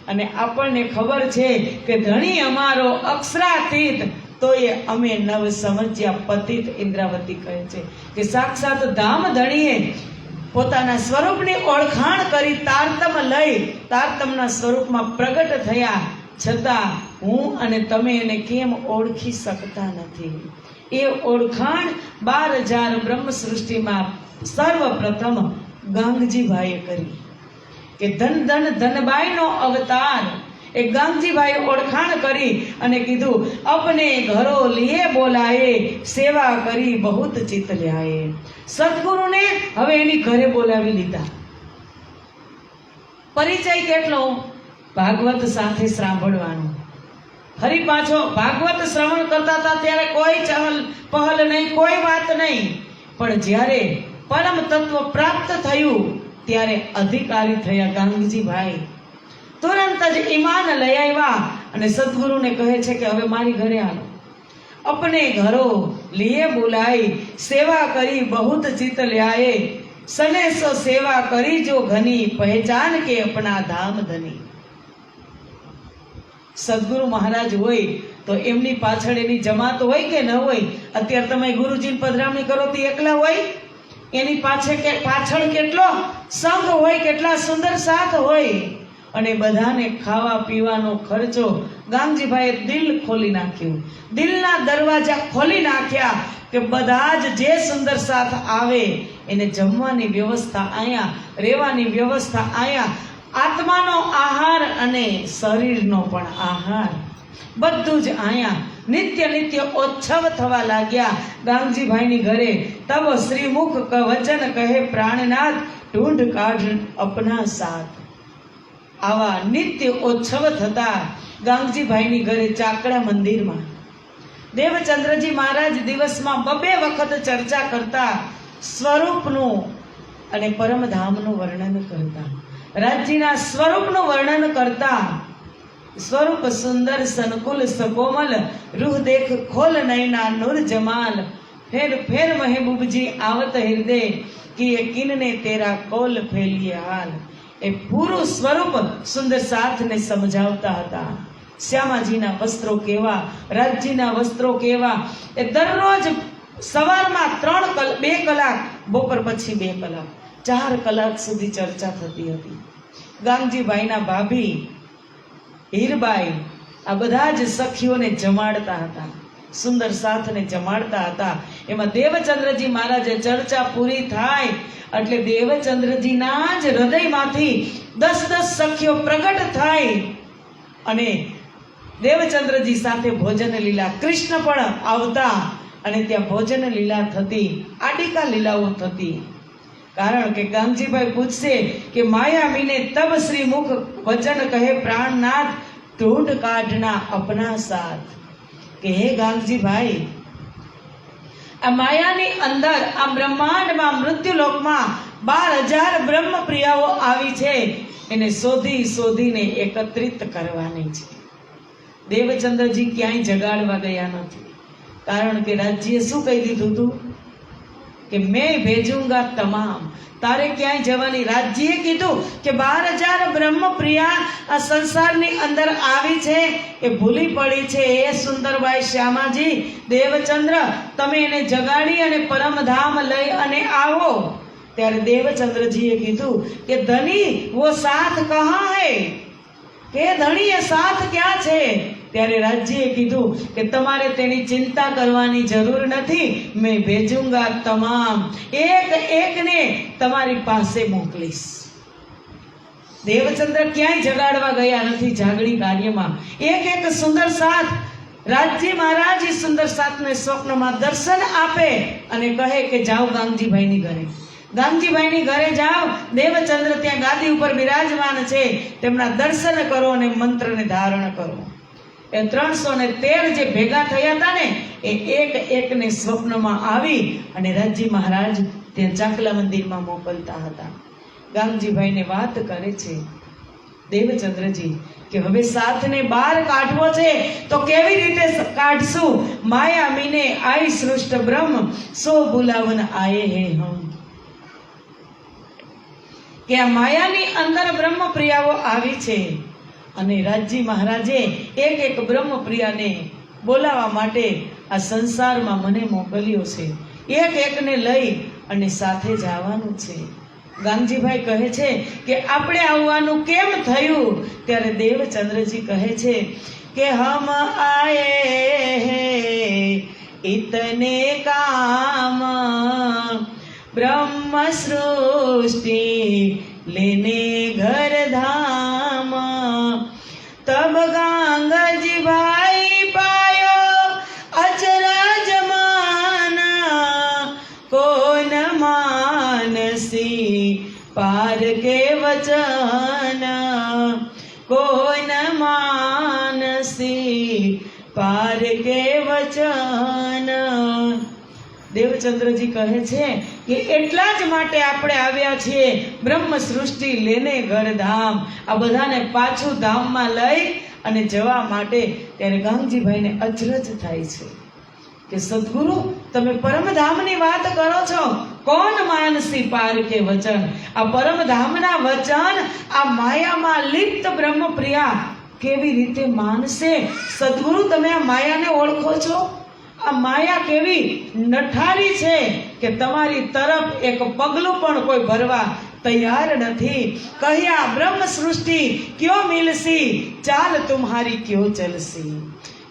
અને આપણને ખબર છે કે ધણી અમારો અક્ષરાતીત, તો એ અમે નવ સમજ્યા પતિત. ઇન્દ્રાવતી કહે છે કે સાક્ષાત ધામ ધણીએ પોતાના સ્વરૂપની ઓળખાણ કરી, તારતમ લઈ તારતમના સ્વરૂપમાં પ્રગટ થયા, છતાં હું અને તમે એને કેમ ઓળખી શકતા નથી? એ ઓળખાણ 12,000 બ્રહ્મ સૃષ્ટિમાં સર્વપ્રથમ ગાંગજીભાઈએ કરી. કે ધન ધન ધનબાઈનો અવતાર એ ગાંગજીભાઈએ ઓળખાણ કરી અને કીધું, અપને ઘરો લીએ બોલાએ, સેવા કરી બહુત ચિત લ્યાએ. સદગુરુને હવે એની ઘરે બોલાવી લીધા. પરિચય કેટલો? ભાગવત સાથે સાંભળવાનો. ફરી પાછો ભાગવત શ્રવણ કરતા હતા ત્યારે કોઈ ચહલ પહલ નહીં, કોઈ વાત નહીં. પણ જ્યારે પરમ તત્વ પ્રાપ્ત થયું ત્યારે અધિકારી થયા ગાંગજીભાઈ. તુરંત જ ઈમાન લઈ આવ્યા અને સદગુરુને કહે છે કે હવે મારી ઘરે આવો. અપને ઘરો લીએ બોલાઈ, સેવા કરી બહુત ચિત લ્યાએ. સને સો સેવા કરી જો ઘની, પહેચાન કે અપના ધામ ધની. સદગુરુ મહારાજ હોય તો એમની પાછળ એની જમાત હોય કે ન હોય? અત્યારે તમે ગુરુજીની પધરામણી કરો તો એકલા હોય? એની પાછળ કેટલો સંઘ હોય, કેટલા સુંદર સાથ હોય. અને બધાને ખાવા પીવાનો ખર્ચો ગાંગજીભાઈએ દિલ ખોલી નાખ્યું. દિલના દરવાજા ખોલી નાખ્યા કે બધા જ જે સુંદર સાથ આવે એને જમવાની વ્યવસ્થા અહીંયા, રહેવાની વ્યવસ્થા અહીંયા, આત્માનો આહાર અને શરીરનો પણ આહાર બધું જ અહીંયા. નિત્ય નિત્ય ઓછવ થવા લાગ્યા ગાંગજીભાઈની ઘરે. તબ શ્રીમુખ વચન કહે પ્રાણનાથ, ઢૂંઢ કાઢ અપના સાથ. આવા નિત્ય ઓછવ થતા ગાંગજીભાઈની ઘરે ચાકડા મંદિરમાં દેવચંદ્રજી મહારાજ દિવસમાં 2 વખત ચર્ચા કરતા, સ્વરૂપનું અને પરમધામનું વર્ણન કરતા. રાજજીના સ્વરૂપનું વર્ણન કરતા. સ્વરૂપ સુંદર સનકુલ સકોમલ, રૂહ દેખ ખોલ નૈના નૂર જમાલ, ફેર ફેર મહેબૂબજી આવત હૃદય, કિએ કિનને તેરા કોલ ફેલિયે હાલ. એ પૂરું સ્વરૂપ સુંદર સાથને સમજાવતા હતા. શ્યામાજીના વસ્ત્રો કેવા, રાજજીના વસ્ત્રો કેવા, એ દરરોજ સવારમાં 2 કલાક, બપોર પછી 2 કલાક, 4 કલાક સુધી ચર્ચા થતી હતી. ગામજીભાઈના ભાભી હીરબાઈ આ બધા જ સખીઓને જમાડતા હતા, સુંદર સાથને જમાડતા હતા. એમાં દેવચંદ્રજી મહારાજે ચર્ચા પૂરી થાય એટલે દેવચંદ્રજીના જ હૃદયમાંથી 10 સખીઓ પ્રગટ થાય અને દેવચંદ્રજી સાથે ભોજન લીલા. કૃષ્ણ પણ આવતા અને ત્યાં ભોજન લીલા થતી, આડિકા લીલાઓ થતી. કારણ કે ગામજીભાઈ પૂછશે કે માયા મીને તબ શ્રી મુખ વચન કહે પ્રાણનાથ, ઢૂંઢ કાઢના અપના સાથ. કે હે ગામજીભાઈ, આ માયાની અંદર, આ બ્રહ્માંડમાં, મૃત્યુલોકમાં 12,000 બ્રહ્મપ્રિયાઓ આવી છે, એને શોધી શોધીને એકત્રિત કરવાની છે. દેવચંદ્રજી ક્યાંય જગાડવા ગયા નથી. કારણ કે રાજ્યએ શું કહી દીધું હતું કે મેં ભેજુંગા તમામ, તારે ક્યાંય જવાની. રાજ્યએ કીધું કે 12,000 બ્રહ્મપ્રિયા આ સંસારની અંદર આવી છે, એ ભૂલી પડી છે. એ સુંદરબાઈ શ્યામાજી, દેવચંદ્ર, તમે એને જગાડી અને પરમધામ લઈ અને આવો. ત્યારે દેવચંદ્રજીએ કીધું કે ધણી વો સાથ કહા હૈ, કે ધણી એ સાથ ક્યાં છે? ત્યારે રાજ્યએ કીધું કે તમારે તેની ચિંતા કરવાની જરૂર નથી, મેં ભેજુંગા તમામ, એકને તમારી પાસે મોકલીશ. દેવચંદ્ર ક્યાંય જગાડવા ગયા નથી. જાગણી કાર્યમાં એક સુંદર સાથ, રાજજી મહારાજ સુંદર સાથને સ્વપ્નમાં દર્શન આપે અને કહે કે જાઓ ગામજીભાઈની ઘરે. ગામજીભાઈની ઘરે જાઓ, દેવચંદ્ર ત્યાં ગાદી ઉપર બિરાજમાન છે, તેમના દર્શન કરો અને મંત્રને ધારણ કરો. એ 313 જે ભેગા થયા હતા ને, એ એકને સ્વપ્નમાં આવી અને રાજજી મહારાજ ત્યાં ચાકલા મંદિરમાં મોકલતા હતા. ગામજીભાઈને વાત કરે છે દેવચંદ્રજી કે હવે સાથને બહાર કાઢવો છે તો કેવી રીતે કાઢશું? માયા મીને આઈ સૃષ્ટ બ્રહ્મ, સો બુલાવન આયે હે હમ. કે આ માયાની અંદર બ્રહ્મપ્રિયાઓ આવી છે અને રાજજી મહારાજે એક બ્રહ્મપ્રિયાને બોલાવવા માટે આ સંસારમાં મને મોકલ્યો છે. એકને લઈ અને સાથે જવાનું છે. ગામજીભાઈ કહે છે કે આપણે આવવાનું કેમ થયું? ત્યારે દેવચંદ્રજી કહે છે કે હમ આયે હે ઇતને કામ, બ્રહ્મ સૃષ્ટિ લેને ઘર ધામ, તબ ગાંગજી ભાઈ પાયો અચરજ માના, કોન માનસી પાર કે વચન, કોન માનસી પાર કે વચન. દેવચંદ્રજી કહે છે કે એટલા જ માટે આપણે આવ્યા છીએ, બ્રહ્મ સૃષ્ટિ લેને ઘર ધામ, આ બધાને પાછું ધામમાં લઈ અને જવા માટે. ત્યારે ગામજીભાઈને અચરજ થાય છે કે સદગુરુ, તમે પરમધામની વાત કરો છો, કોણ માનસી પાર કે વચન? આ પરમધામના વચન આ માયામાં લિપ્ત બ્રહ્મપ્રિયા કેવી રીતે માનશે? સદગુરુ, તમે આ માયાને ઓળખો છો? આ માયા કેવી નઠારી છે કે તમારી તરફ એક પગલું પણ કોઈ ભરવા તૈયાર નથી. કહ્યા બ્રહ્મ સૃષ્ટિ ક્યો મિલસી, ચાલ તુમ્હારી ક્યો ચલસી.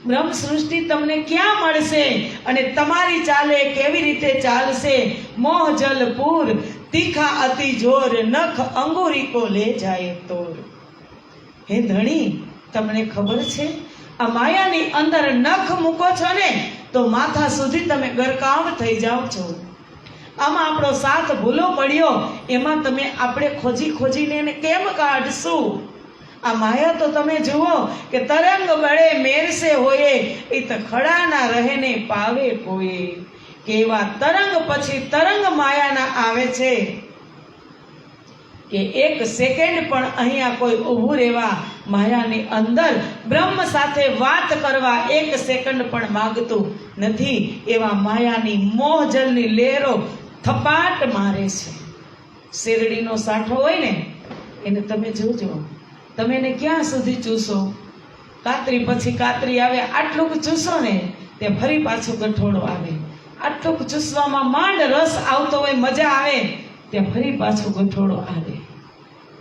બ્રહ્મ સૃષ્ટિ તમને ક્યાં મળશે અને તમારી ચાલે કેવી રીતે ચાલશે? મોહ જલ પૂર, તીખા અતિ જોર, નખ અંગુરી કો લે જાય તોર. હે ધણી, તમને ખબર છે આ માયાની અંદર નખ મૂકો છો ને તો માથા સુધી તમે ગરકાવ થઈ જાઓ છો. આમાં આપણો સાથ ભૂલો પડ્યો, એમાં તમે આપણે ખોજીને એને કેમ કાઢશું? આ માયા તો તમે જુઓ કે તરંગ બળે મેરસે હોયે ઈત ખડા ના રહે ને પાવે કોઈએ, કેવા તરંગ પછી તરંગ માયાના આવે છે કે એક સેકન્ડ પણ અહીંયા કોઈ ઊભું રહેવા માયાની અંદર બ્રહ્મ સાથે વાત કરવા એક સેકન્ડ પણ માંગતું નથી. એવા માયાની મોહજલની લહેરો થપાટ મારે છે. શેરડીનો સાઠો હોય ને એને તમે જોજો, તમે એને ક્યાં સુધી ચૂસો? કાતરી પછી કાતરી આવે, આટલું ચૂસો ને તે ફરી પાછું ગઠોડો આવે. આટલું ચૂસવામાં માંડ રસ આવતો હોય, મજા આવે, તે ફરી પાછું ગઠોડો આવે.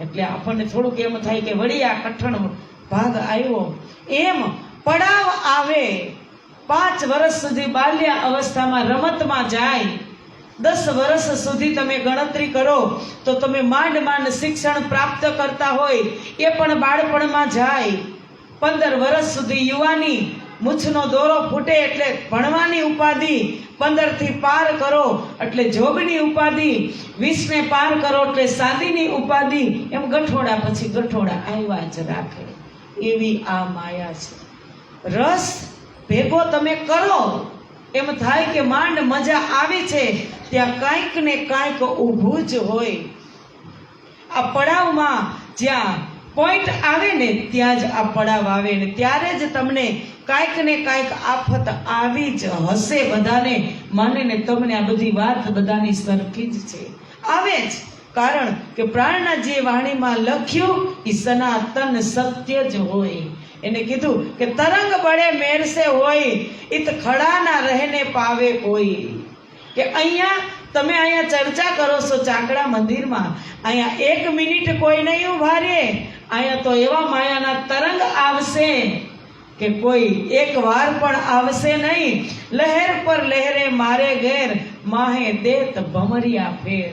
એટલે આપણને થોડુંક એમ થાય કે વળી આ કઠણ ભાગ આવ્યો. એમ પડાવ આવે. 5 વર્ષ સુધી બાલ્ય અવસ્થામાં રમતમાં જાય, 10 વર્ષ સુધી તમે ગણતરી કરો તો તમે માંડ માંડ શિક્ષણ પ્રાપ્ત કરતા હોય એ પણ બાળપણમાં જાય. 15 વર્ષ સુધી યુવાની, મૂછનો દોરો ફૂટે એટલે ભણવાની ઉપાધિ, 15 થી પાર કરો એટલે જોબની ઉપાધિ, 20 ને પાર કરો એટલે શાદીની ઉપાધિ. એમ ગઠોડા પછી ગઠોડા આવ્યા જ રાખે. એવી આ માયા છે. રસ ભેગો તમે કરો એમ થાય કે માંડ મજા આવી છે, ત્યાં કાંઈક ને કાંઈક ઊભું જ હોય. આ પડાવમાં જ્યાં પોઈન્ટ આવે ને ત્યાં જ આ પડાવ આવે ને ત્યારે જ તમને કાંઈક ને કાંઈક આફત આવી જ હશે. બધાને માનીને તમને આ બધી વાત બધાની સરખી જ છે, આવે જ. કારણ કે પ્રાણનાથજીએ વાણીમાં લખ્યું એ સનાતન સત્ય જ હોય. એને કીધું કે તરંગ બળે મેરસે હોય ઈત ખડા ના રહેને પાવે કોઈ. કે અહીંયા તમે અહીંયા ચર્ચા કરો છો ચાકડા મંદિરમાં, અહીંયા 1 મિનિટ કોઈ નહીં ઉભા રહે. અહીંયા તો એવા માયાના તરંગ આવશે કે કોઈ એક વાર પણ આવશે નહીં. લહેર પર લહેરે મારે ઘેર માહે દેત ભમરિયા ફેર.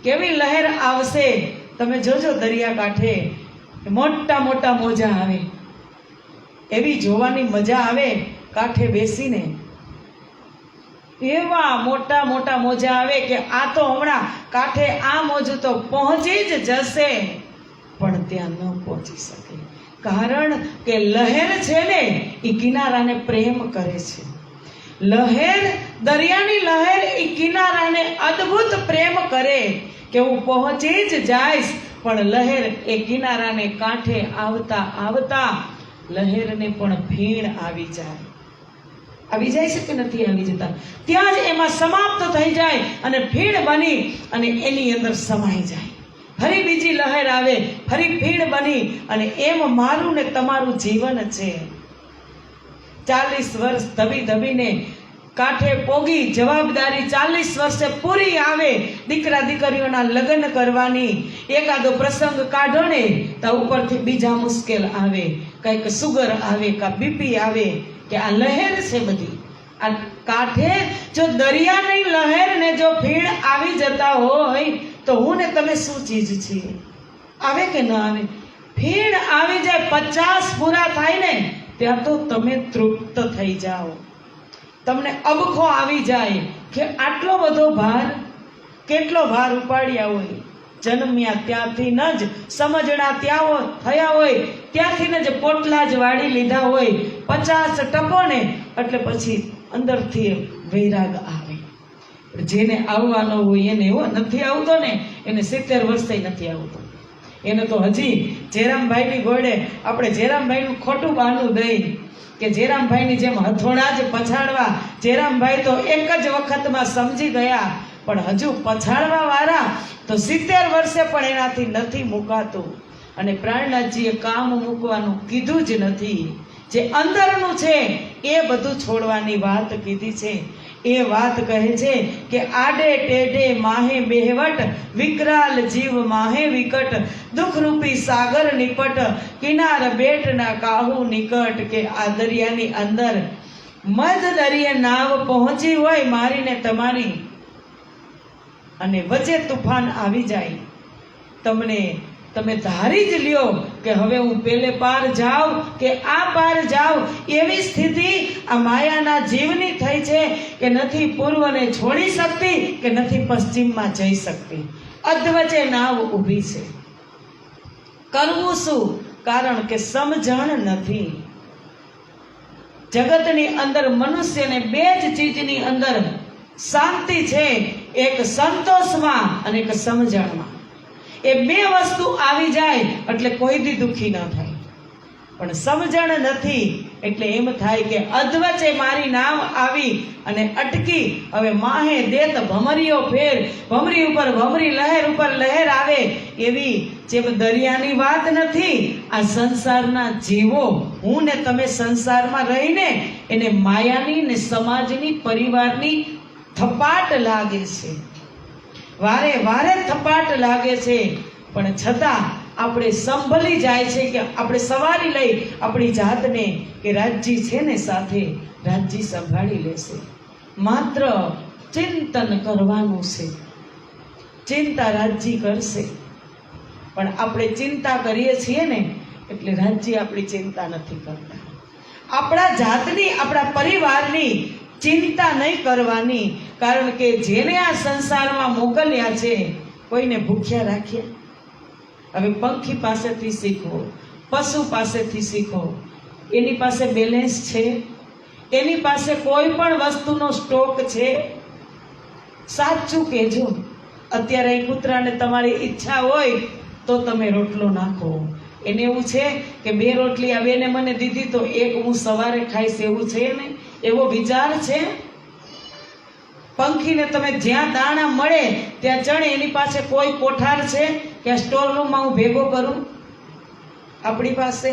કેવી લહેર આવશે તમે જોજો. દરિયાકાંઠે મોટા મોટા મોજા આવે, એવી જોવાની મજા આવે. કાંઠે બેસીને એવા મોટા મોટા મોજા આવે કે આ તો હમણાં કાંઠે આ મોજું તો પહોંચી જ જશે, પણ ત્યાં ન પહોંચી શકે. કારણ કે લહેર છે ને એ કિનારાને પ્રેમ કરે છે. લહેર, દરિયાની લહેર એ કિનારાને અદ્ભુત પ્રેમ કરે કે હું પહોંચી જ જઈશ. પણ લહેર એ કિનારાને કાંઠે આવતા આવતા લહેરને પણ ફીણ આવી જાય. આવી જાય છે કે નથી આવી જતા? ત્યાં જ એમાં સમાપ્ત થઈ જાય અને ફીણ બની અને એની અંદર સમાઈ જાય. ફરી બીજી લહેર આવે, ફરી ફીણ બની અને એમ મારું ને તમારું જીવન છે. 40 વર્ષ દબી દબીને કાંઠે પોગી, જવાબદારી 40 વર્ષે પૂરી આવે, દીકરા દીકરીઓના લગ્ન કરવાની, એકાદો પ્રસંગ કાઢો ને તો ઉપરથી બીજા મુશ્કેલ આવે, કંઈક સુગર આવે, કા બીપી આવે. કે આ લહેર છે બધી. આ કાંઠે જો દરિયાની લહેર ને જો ફીણ આવી જતા હોય તો હું ને તમે શું ચીજ છીએ? આવે કે ન આવે? ફીણ આવી જાય, 50 પૂરા થાય ને ત્યાં તો તમે તૃપ્ત થઈ જાઓ. તમને અબખો આવી જાય કે આટલો બધો ભાર, કેટલો ભાર ઉપાડ્યા હોય. જન્મ્યા ત્યાંથી ન જ સમજણા ત્યાં થયા હોય, ત્યાંથી જ પોટલા જ વાળી લીધા હોય 50 ટકો ને, એટલે પછી અંદરથી વૈરાગ આવે. જેને આવવાનો હોય એને એવો નથી આવતો ને, એને 70 વર્ષે નથી આવતો. એને તો હજી જેરામભાઈની ઘોડે આપણે જેરામભાઈનું ખોટું બહાનું દઈ કે જેરામભાઈની જેમ હથોડા જ પછાડવા. જેરામભાઈ તો એક જ વખતમાં સમજી ગયા, પણ હજુ પછાડવા વાળા તો 70 વર્ષે પણ એનાથી નથી મુકાતું. અને પ્રાણનાથજીએ કામ મૂકવાનું કીધું જ નથી. જે અંદરનું છે એ બધું છોડવાની વાત કીધી છે. એ વાત કહે છે કે આડે ટેઢે માહે બેહવટ, વિકરાલ જીવ માહે વિકટ, દુઃખરૂપી સાગર નિપટ, કિનાર બેટ ના કાહુ નિકટ. કે આ દરિયાની અંદર મધ દરિયે નાવ પહોંચી હોય મારી ને તમારી, અને વચ્ચે તુફાન આવી જાય, તમે ધારી જ લ્યો કે હવે હું પેલે પાર જાઉં કે આ પાર જાઉં. એવી સ્થિતિ આ માયાના જીવની થઈ છે કે નથી પૂર્વને છોડી શકતી કે નથી પશ્ચિમમાં જઈ શકતી. અધવચ્ચે નાવ ઊભી છે. કરવું શું? કારણ કે સમજણ નથી. જગતની અંદર મનુષ્યને બે જ ચીજની અંદર શાંતિ છે, એક સંતોષમાં અને એક સમજણમાં. એ બે વસ્તુ આવી જાય એટલે કોઈ દી દુઃખી ન થાય. પણ સમજણ નથી એટલે એમ થાય કે અધવચ્ચે મારી નામ આવી અને અટકી, હવે માહે દેત ભમરીઓ ફેર, ભમરી ઉપર ભમરી, લહેર ઉપર લહેર આવે, એવી જેમ દરિયાની વાત નથી. આ સંસારના જીવો, હું ને તમે સંસારમાં રહીને એને માયાની ને સમાજની, પરિવારની થપાટ લાગે છે, વારે વારે થપાટ લાગે છે. પણ છતાં આપણે સંભળી જાય છે કે આપણે સવારી લઈ આપણી જાતને કે રાજજી છે ને સાથે, રાજજી સંભાળી લેશે. માત્ર ચિંતન કરવાનું છે, ચિંતા રાજજી કરશે. પણ આપણે ચિંતા કરીએ છીએ ને એટલે રાજજી આપણી ચિંતા નથી કરતા. આપણા જાતની, આપણા પરિવારની ચિંતા નહીં કરવાની, કારણ કે જેને આ સંસારમાં મોકલ્યા છે કોઈને ભૂખ્યા રાખ્યા. હવે પંખી પાસેથી શીખો, પશુ પાસેથી શીખો. એની પાસે બેલેન્સ છે, એની પાસે કોઈ પણ વસ્તુનો સ્ટોક છે? સાચું કહેજો. અત્યારે એ કૂતરાને તમારી ઈચ્છા હોય તો તમે રોટલો નાખો. એને એવું છે કે બે રોટલી આ બેને મને દીધી તો એક હું સવારે ખાઈશ, એવું છે ને? એવો વિચાર છે? પંખીને તમે જ્યાં દાણા મળે ત્યાં ચણે, એની પાસે કોઈ કોઠાર છે કે સ્ટોર રૂમમાં હું ભેગો કરું? આપણી પાસે?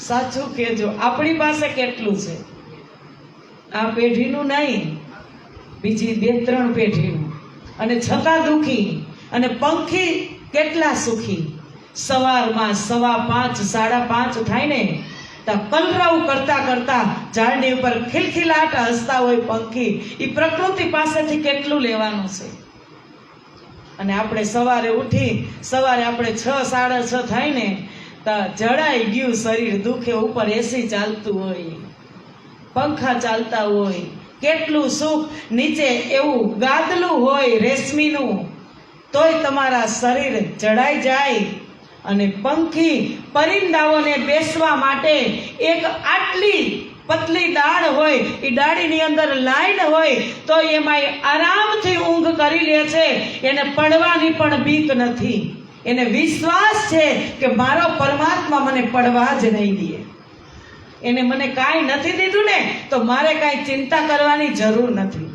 સાચું કહેજો, આપણી પાસે કેટલું છે? આ પેઢીનું નહીં, બીજી 2-3 પેઢીનું. અને છતાં દુઃખી. અને પંખી કેટલા સુખી! સવારમાં 5:15, 5:30 થાય ને કલરવ કરતા કરતા ઝાડની ઉપર ખિલખિલાટ હસતા હોય પંખી. એ પ્રકૃતિ પાસેથી કેટલું લેવાનું છે? અને આપણે સવારે ઉઠી, સવારે આપણે 6-6:30 થાય ને તો જડાઈ ગયું શરીર, દુખે. ઉપર એસી ચાલતું હોય, પંખા ચાલતા હોય, કેટલું સુખ. નીચે એવું ગાદલું હોય રેશમીનું, તોય તમારા શરીર જડાઈ જાય. અને પંખી પરિંદાઓને બેસવા માટે એક આટલી પતલી ડાળ હોય, એ ડાળીની અંદર લાઈન હોય તો એમાં આરામથી ઊંઘ કરી લે છે. એને પડવાની પણ બીક નથી. એને વિશ્વાસ છે કે મારો પરમાત્મા મને પડવા જ નહીં દે. એને મને કાંઈ નથી દીધું ને તો મારે કાંઈ ચિંતા કરવાની જરૂર નથી,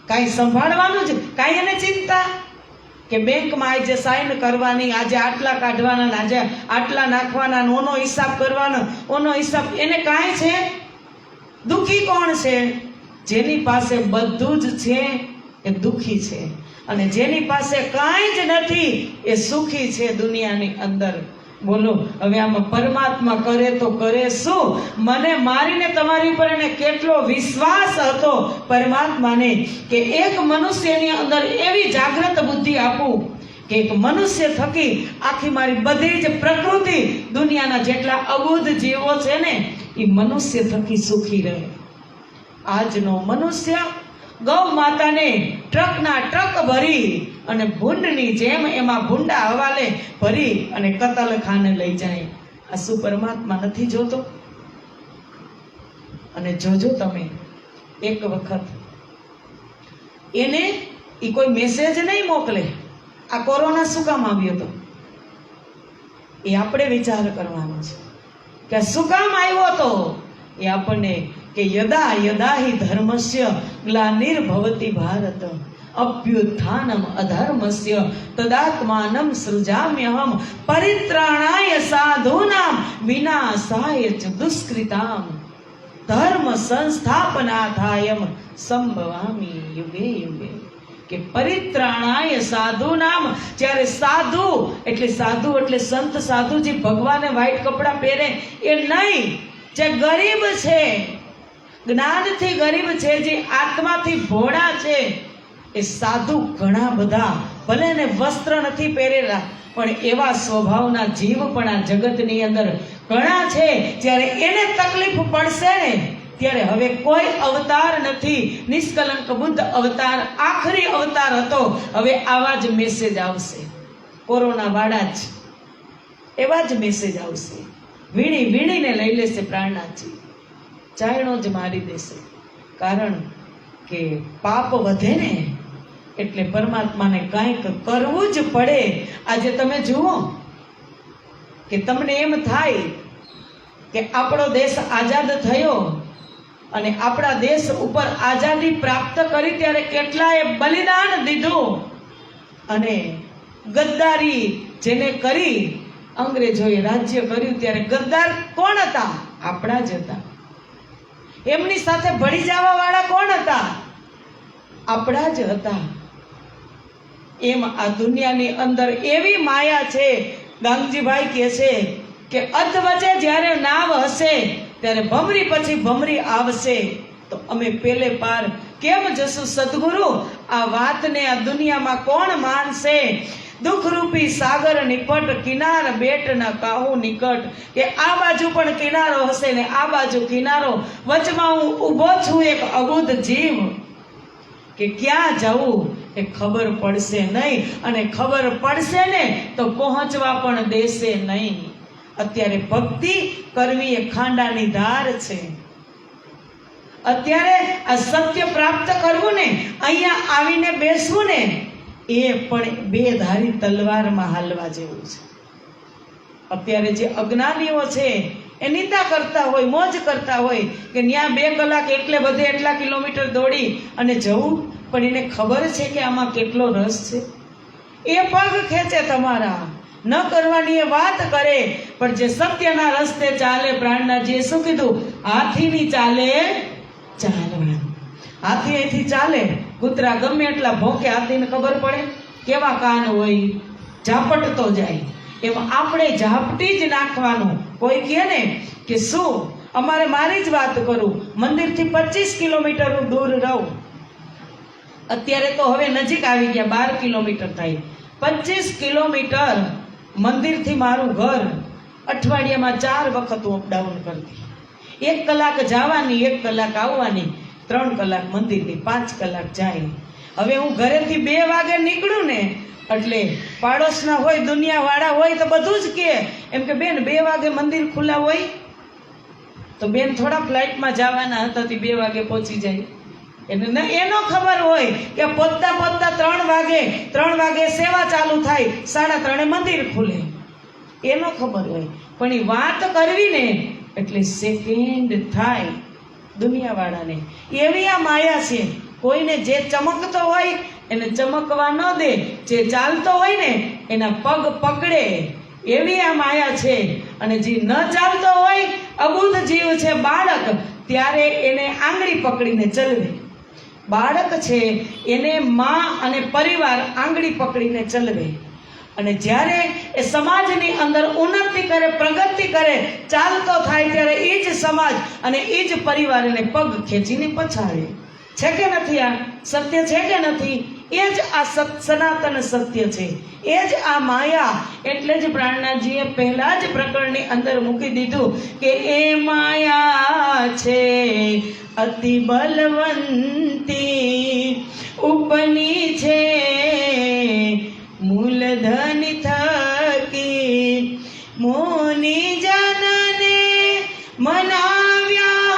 કાંઈ સંભાળવાનું જ કાંઈ એને ચિંતા કે બેંકમાં આજે સાઈન કરવાની, આજે આટલા કાઢવાના, આજે આટલા નાખવાના, ઓનો હિસાબ કરવાનો, ઓનો હિસાબ. એને કાંઈ છે? દુઃખી કોણ છે? જેની પાસે બધું જ છે એ દુઃખી છે, અને જેની પાસે કાંઈ જ નથી એ સુખી છે દુનિયાની અંદર. બોલો હવે આમાં પરમાત્મા કરે તો કરે શું? મને મારીને તમારી ઉપર એને કેટલો વિશ્વાસ હતો પરમાત્માને કે એક મનુષ્યની અંદર એવી જાગૃત બુદ્ધિ આપું કે એક મનુષ્ય થકી આખી મારી બધી જ પ્રકૃતિ, દુનિયાના જેટલા અબુદ્ધ જીવો છે ને એ મનુષ્ય થકી સુખી રહે. આજનો મનુષ્ય ગૌ માતાને ટ્રકના ટ્રક ભરી અને ભૂંડની જેમ એમાં ભૂંડા હવાલે ભરી અને કતલખાને લઈ જાય. આ શું પરમાત્મા નથી જોતો? અને જોજો તમે એક વખત એને એ કોઈ મેસેજ નહીં મોકલે. આ કોરોના શું કામ આવ્યો હતો એ આપણે વિચાર કરવાનો છે કે શું કામ આવ્યો હતો. એ આપણને કે યદા યદા હિ ધર્મસ્ય ગ્લાનિર્ભવતિ ભારત અભ્યુત્થાનમ અધર્મસ્ય તદાત્માનમ સૃજામ્યહમ પરિત્રાણાય સાધૂનામ વિનાશાય ચ દુષ્કૃતામ ધર્મ સંસ્થાપનાથાયમ સંભવામિ યુગે યુગે. કે પરિત્રાણાય સાધૂનામ, જ્યારે સાધુ એટલે સંત સાધુજી ભગવાને વ્હાઈટ કપડાં પહેરે એ નહીં, જે ગરીબ છે, જ્ઞાનથી ગરીબ છે, જે આત્માથી ભોળા છે, એ સાધુ ઘણા બધા, ભલે ને વસ્ત્ર નથી પહેરેલા પણ એવા સ્વભાવના જીવ પણ આ જગતની અંદર ઘણા છે. જ્યારે એને તકલીફ પડશે ને ત્યારે હવે કોઈ અવતાર નથી, નિષ્કલંક બુદ્ધ અવતાર આખરી અવતાર હતો. હવે આવા જ મેસેજ આવશે, કોરોના વાળા જ. એવા જ મેસેજ આવશે. વીણીને લઈ લેશે પ્રાણનાથજી, ચાયણો જ મારી દેશે. કારણ કે પાપ વધે ને એટલે પરમાત્માને કંઈક કરવું જ પડે. આજે તમે જુઓ કે તમને એમ થાય કે આપણો દેશ આઝાદ થયો અને આપણા દેશ ઉપર આઝાદી પ્રાપ્ત કરી ત્યારે કેટલાએ બલિદાન દીધું, અને ગદ્દારી જેને કરી, અંગ્રેજોએ રાજ્ય કર્યું ત્યારે ગદ્દાર કોણ હતા? આપણા જ હતા. એમની સાથે ભળી જવા વાળા કોણ હતા? આપણા જ હતા. એમ આ દુનિયાની અંદર એવી માયા છે. ગાંગજીભાઈ કહે છે કે અધવચ્ચે જ્યારે નાવ હશે ત્યારે ભમરી પછી ભમરી આવશે, તો અમે પેલે પાર કેમ જશું સદગુરુ? આ વાતને આ દુનિયામાં કોણ માનશે? દુઃખરૂપી સાગર નિપટ, કિનાર બેટ ના કાહુ નિકટ. કે આ બાજુ પણ કિનારો હશે ને આ બાજુ કિનારો, વચમાં હું ઊભો છું એક અબુધ જીવ. કે ક્યાં જવું એ ખબર પડશે નહીં, અને ખબર પડશે ને તો પહોંચવા પણ દેશે નહીં. અત્યારે ભક્તિ કરવી એ ખાંડાની ધાર છે. અત્યારે આ સત્ય પ્રાપ્ત કરવું ને, અહીંયા આવીને બેસવું ને, એ પણ બે ધારી તલવારમાં હાલવા જેવું છે. અત્યારે જે અજ્ઞાનીઓ છે એ નિંદા કરતા હોય, મોજ કરતા હોય કે ન્યા 2 કલાક એટલે બધે એટલા કિલોમીટર દોડી અને જવું, પણ એને ખબર છે કે આમાં કેટલો રસ છે. એ પગ ખેંચે તમારા, ન કરવાની એ વાત કરે, પણ જે સત્યના રસ્તે ચાલે, પ્રાણનાથજીએ શું કીધું? હાથીની ચાલે ચાલવાનું. હાથી અહીંથી ચાલે, કૂતરા ગમે એટલા ભોંકે, હાથીને ખબર પડે? કેવા કાન હોય, ઝાપટતો જાય. એમ આપણે ઝાપટી જ નાખવાનું. કોઈ કહે ને કે શું અમારે, મારી જ વાત કરું, મંદિરથી 25 કિલોમીટર હું દૂર રહું. અત્યારે તો હવે નજીક આવી ગયા, 12 કિલોમીટર થાય. 25 કિલોમીટર મંદિરથી મારું ઘર, અઠવાડિયામાં 4 વખત હું અપડાઉન કરતી. 1 કલાક જવાની, 1 કલાક આવવાની, 3 કલાક મંદિરની, 5 કલાક જાય. હવે હું ઘરેથી 2 વાગે નીકળું ને એટલે પાડોશના હોય, દુનિયાવાળા હોય તો બધું જ કહે એમ કે બેન 2 વાગે મંદિર ખુલ્લા હોય, તો બેન થોડા ફ્લાઇટમાં જવાના હતા, 2 વાગે પહોંચી જાય. એનો ખબર હોય કે પહોંચતા 3 વાગે સેવા ચાલુ થાય, 3:30 મંદિર ખુલે. એનો ખબર હોય, પણ એ વાત કરવી ને એટલે સેકન્ડ થાય દુનિયાવાળાને. એવી આ માયા છે. કોઈને જે ચમકતો હોય એને ચમકવા ન દે, જે ચાલતો હોય ને એના પગ પકડે. એવી આ માયા છે. અને જે ન ચાલતો હોય, અબુધ જીવ છે, બાળક, ત્યારે એને આંગળી પકડીને ચલવે. બાળક છે એને માં અને પરિવાર આંગળી પકડીને ચલવે. અને જ્યારે એ સમાજની અંદર ઉન્નતિ કરે, પ્રગતિ કરે, ચાલતો થાય, ત્યારે એ જ સમાજ અને એ જ પરિવાર એને પગ ખેંચીને પછાડે. છે કે નથી? આ સત્ય છે કે નથી? એ જ આ સનાતન સત્ય છે. એ જ આ માયા. એટલે જ પ્રાણનાથજીએ પહેલા જ પ્રકરણની અંદર મૂકી દીધું કે એ માયા છે અતિ બલવંતી, ઉપની છે મૂલધન થકી, મુનિ જનને મનાવ્યા,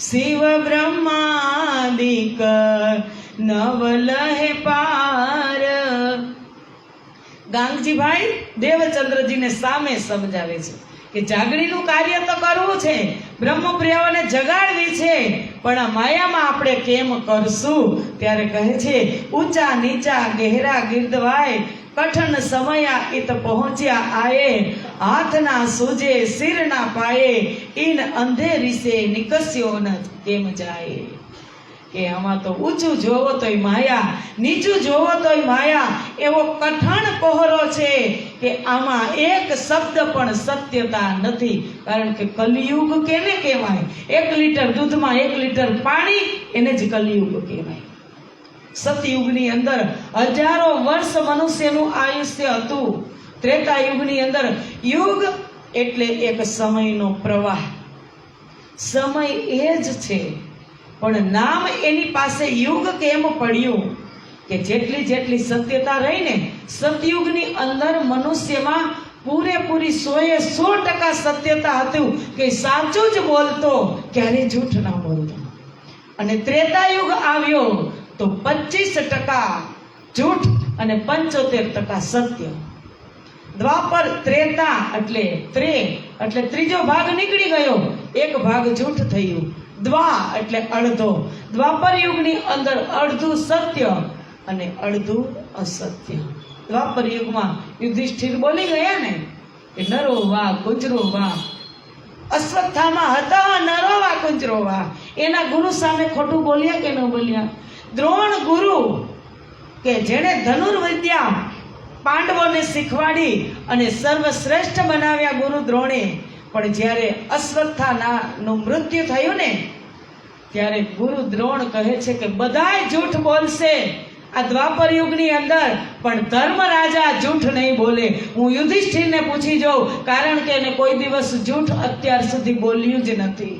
શિવ બ્રહ્માદિક નવલહે પાર. ગાંગજીભાઈ દેવચંદ્રજીને સામે સમજાવે છે કે જાગણીનું કાર્ય તો કરવું છે, બ્રહ્મપ્રિયાઓને જગાડવી છે, પણ આ માયામાં આપણે કેમ કરશું? ત્યારે કહે છે ઊંચા નીચા ગહેરા ગિરદવાય, કઠન સમયા ઇત પહોંચ્યા આયે, હાથના સૂજે શિરના પાયે, ઇન અંધેરી સે નિકસ્યો ન કેમ જાય. કે આમાં તો ઊંચું જોવો તોય માયા, નીચું જોવો તોય માયા. એવો કઠણ પહોરો છે કે આમાં એક શબ્દ પણ સત્યતા નથી. કારણ કે કલિયુગ કેને કહેવાય? 1 લીટર દૂધમાં 1 લીટર પાણી, એને જ કલિયુગ કહેવાય. સતયુગની અંદર હજારો વર્ષ મનુષ્યનું આયુષ્ય હતું. ત્રેતાયુગની અંદર યુગ એટલે એક સમયનો પ્રવાહ. સમય એ જ છે, પણ નામ એની પાસે યુગ કેમ પડ્યું? કે જેટલી જેટલી સત્યતા રહીને સતયુગની અંદર મનુષ્યમાં પૂરેપૂરી 100% સત્યતા હતું કે સાચું જ બોલતો, ક્યારેય જૂઠ ના બોલતો. અને ત્રેતાયુગ આવ્યો તો 25% જૂઠ અને 75% સત્ય. દ્વાપર ત્રેતા એટલે ત્રીજો ભાગ નીકળી ગયો, એક ભાગ જૂઠ થયું. દ્વા એટલે અડધો. દ્વાપર યુગની અંદર અડધું સત્ય અને અડધું અસત્ય. દ્વાપર યુગમાં યુધિષ્ઠિર બોલી ગયા ને કે નરો વા કુંજરો વા, અશ્વત્થામા હતા નરો વા કુંજરો વા. એના ગુરુ સામે ખોટું બોલ્યા કે ન બોલ્યા? દ્રોણ ગુરુ કે જેણે ધનુર્વિદ્યા પાંડવોને શીખવાડી અને સર્વશ્રેષ્ઠ બનાવ્યા ગુરુ દ્રોણે, પણ જ્યારે અશ્વત્થામાનું મૃત્યુ થયું ને ત્યારે ગુરુ દ્રોણ કહે છે કે બધાય જૂઠ બોલશે આ દ્વાપર યુગની અંદર, પણ ધર્મ રાજા જૂઠ નહીં બોલે. હું યુધિષ્ઠિરને પૂછી જાઉં, કારણ કે એને કોઈ દિવસ જૂઠ અત્યાર સુધી બોલ્યું જ નથી.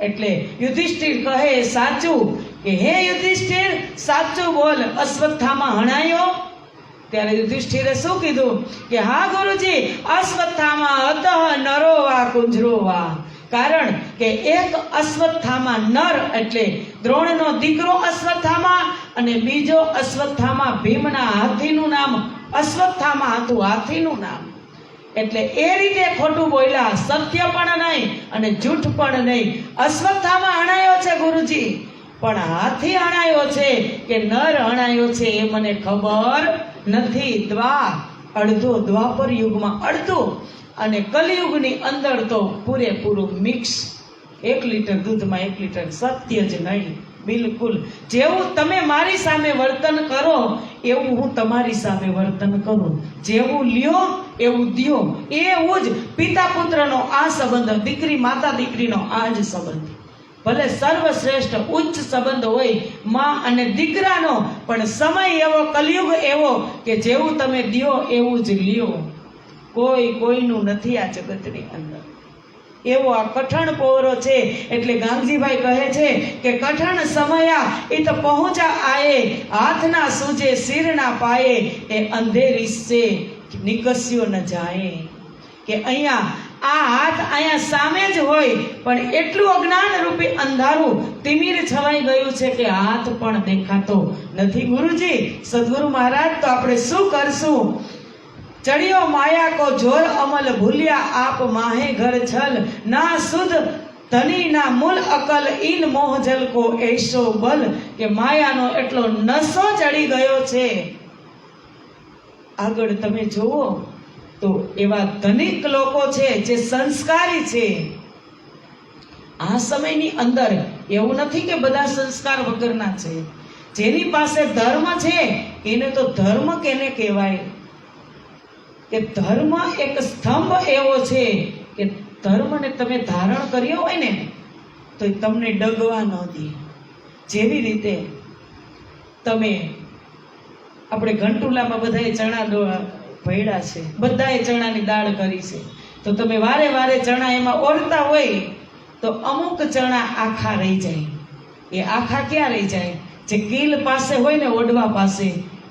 એટલે યુધિષ્ઠિર કહે સાચું કે હે યુધિષ્ઠિર સાચું બોલ, અશ્વત્થામા હણાયો? ત્યારે યુધિષ્ઠિરે શું કીધું કે હા ગુરુજી, અશ્વત્થામા અતઃ નરો વા કુંજરો વા. કારણ કે એક અશ્વત્થામા નર એટલે દ્રોણનો દીકરો અશ્વત્થામા, અને બીજો અશ્વત્થામા ભીમના હાથીનું નામ અશ્વત્થામા હતું, હાથીનું નામ. એટલે એ રીતે ખોટું બોલ્યા, સત્ય પણ નહીં અને જૂઠ પણ નહીં. અશ્વત્થામા હણાયો છે ગુરુજી, પણ હાથી હણાયો છે કે નર હણાયો છે એ મને ખબર નથી. અડધો દ્વાપર યુગમાં અડધું, અને કલિયુગની અંદર તો પૂરેપૂરું મિક્સ. 1 લીટર દૂધમાં 1 લીટર સત્ય જ નહીં, બિલકુલ. જેવું તમે મારી સામે વર્તન કરો એવું હું તમારી સામે વર્તન કરું. જેવું લ્યો એવું દ્યો. એવું જ પિતા પુત્રનો આ સંબંધ, દીકરી માતા દીકરીનો આ જ સંબંધ. ભલે સર્વશ્રેષ્ઠ ઉચ્ચ સંબંધ હોય માં અને દીકરાનો, પણ સમય એવો, કલિયુગ એવો કે જેવું તમે દ્યો એવું જ લ્યો. કોઈ કોઈનું નથી આ જગતની અંદર. એવો આ કઠણ પોરો છે. એટલે ગાંધીભાઈ કહે છે કે કઠણ સમયા એ તો પહોંચા આયે, હાથના સૂજે શિરના પાયે, એ અંધેરી સે નિકસ્યો ન જાય. કે અહીંયા આ હાથ અહીંયા સામે જ હોય, પણ એટલું અજ્ઞાન રૂપી અંધારું તિમિર છવાઈ ગયું છે કે હાથ પણ દેખાતો નથી. ગુરુજી, સદગુરુ મહારાજ, તો આપણે શું કરશું? ચડિયો માયા કો જોર અમલ, ભૂલ્યા આપ માહે ઘર છલ, ના સુધ ધની ના મૂલ અકલ, ઈન મોહ જલ કો એસો બલ. કે માયાનો એટલો નશો ચડી ગયો છે. આગળ તમે જુઓ તો એવા ધનિક લોકો છે જે સંસ્કારી છે. આ સમયની અંદર એવું નથી કે બધા સંસ્કાર વગરના છે. જેની પાસે ધર્મ છે એને તો ધર્મ કેને કહેવાય? કે ધર્મ એક સ્તંભ એવો છે કે ધર્મને તમે ધારણ કર્યો હોય ને તો તમને ડગવા ન દે. જેવી રીતે તમે આપણે ઘંટુલામાં બધાએ ચણા ભેળા છે, બધાએ ચણાની દાળ કરી છે, તો તમે વારે વારે ચણા એમાં ઓળતા હોય તો અમુક ચણા આખા રહી જાય. એ આખા ક્યાં રહી જાય? જે કીલ પાસે હોય ને, ઓડવા પાસે,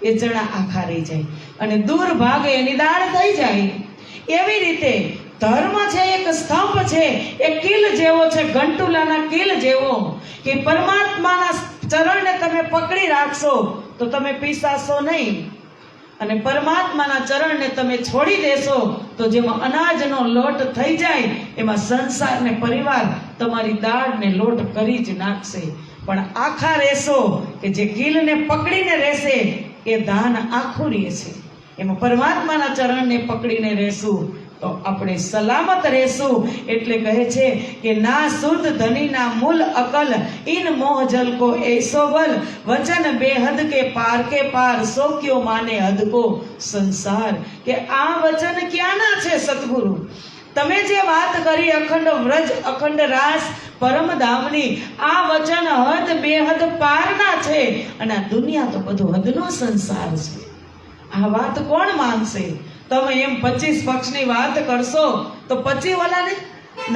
એ ચણા આખા રહી જાય અને દૂર ભાગે એની દાળ થઈ જાય. એવી રીતે ધર્મ છે એક સ્તંભ છે, એ કીલ જેવો છે, ઘંટુલાના કીલ જેવો, કે પરમાત્માના ચરણને તમે પકડી રાખશો તો તમે પીસાશો નહીં, અને પરમાત્માના ચરણને તમે છોડી દેશો તો જેમાં અનાજનો લોટ થઈ જાય એમાં સંસાર ને પરિવાર તમારી દાળ ને લોટ કરી જ નાખશે. પણ આખા રહેશો કે જે કીલને પકડીને રહેશે એ ધાન આખું રહેશે. એમાં પરમાત્માના ચરણને પકડીને રહેશું તો આપણે સલામત રહેશું. એટલે કહે છે કે ના શુદ્ધ ધની ના મૂલ અકલ, ઇન મોહ જલ કો એસો બલ, વચન બેહદ કે પાર સો ક્યો માને હદ કો સંસાર. કે આ વચન ક્યાંના છે સતગુરુ? તમે જે વાત કરી અખંડ વ્રજ અખંડ રાસ પરમધામની, આ વચન હદ બેહદ પારના છે, અને આ દુનિયા તો બધું હદનો સંસાર છે. આ વાત કોણ માનશે? તમે એમ 25 પક્ષની વાત કરશો તો 25 ઓલાને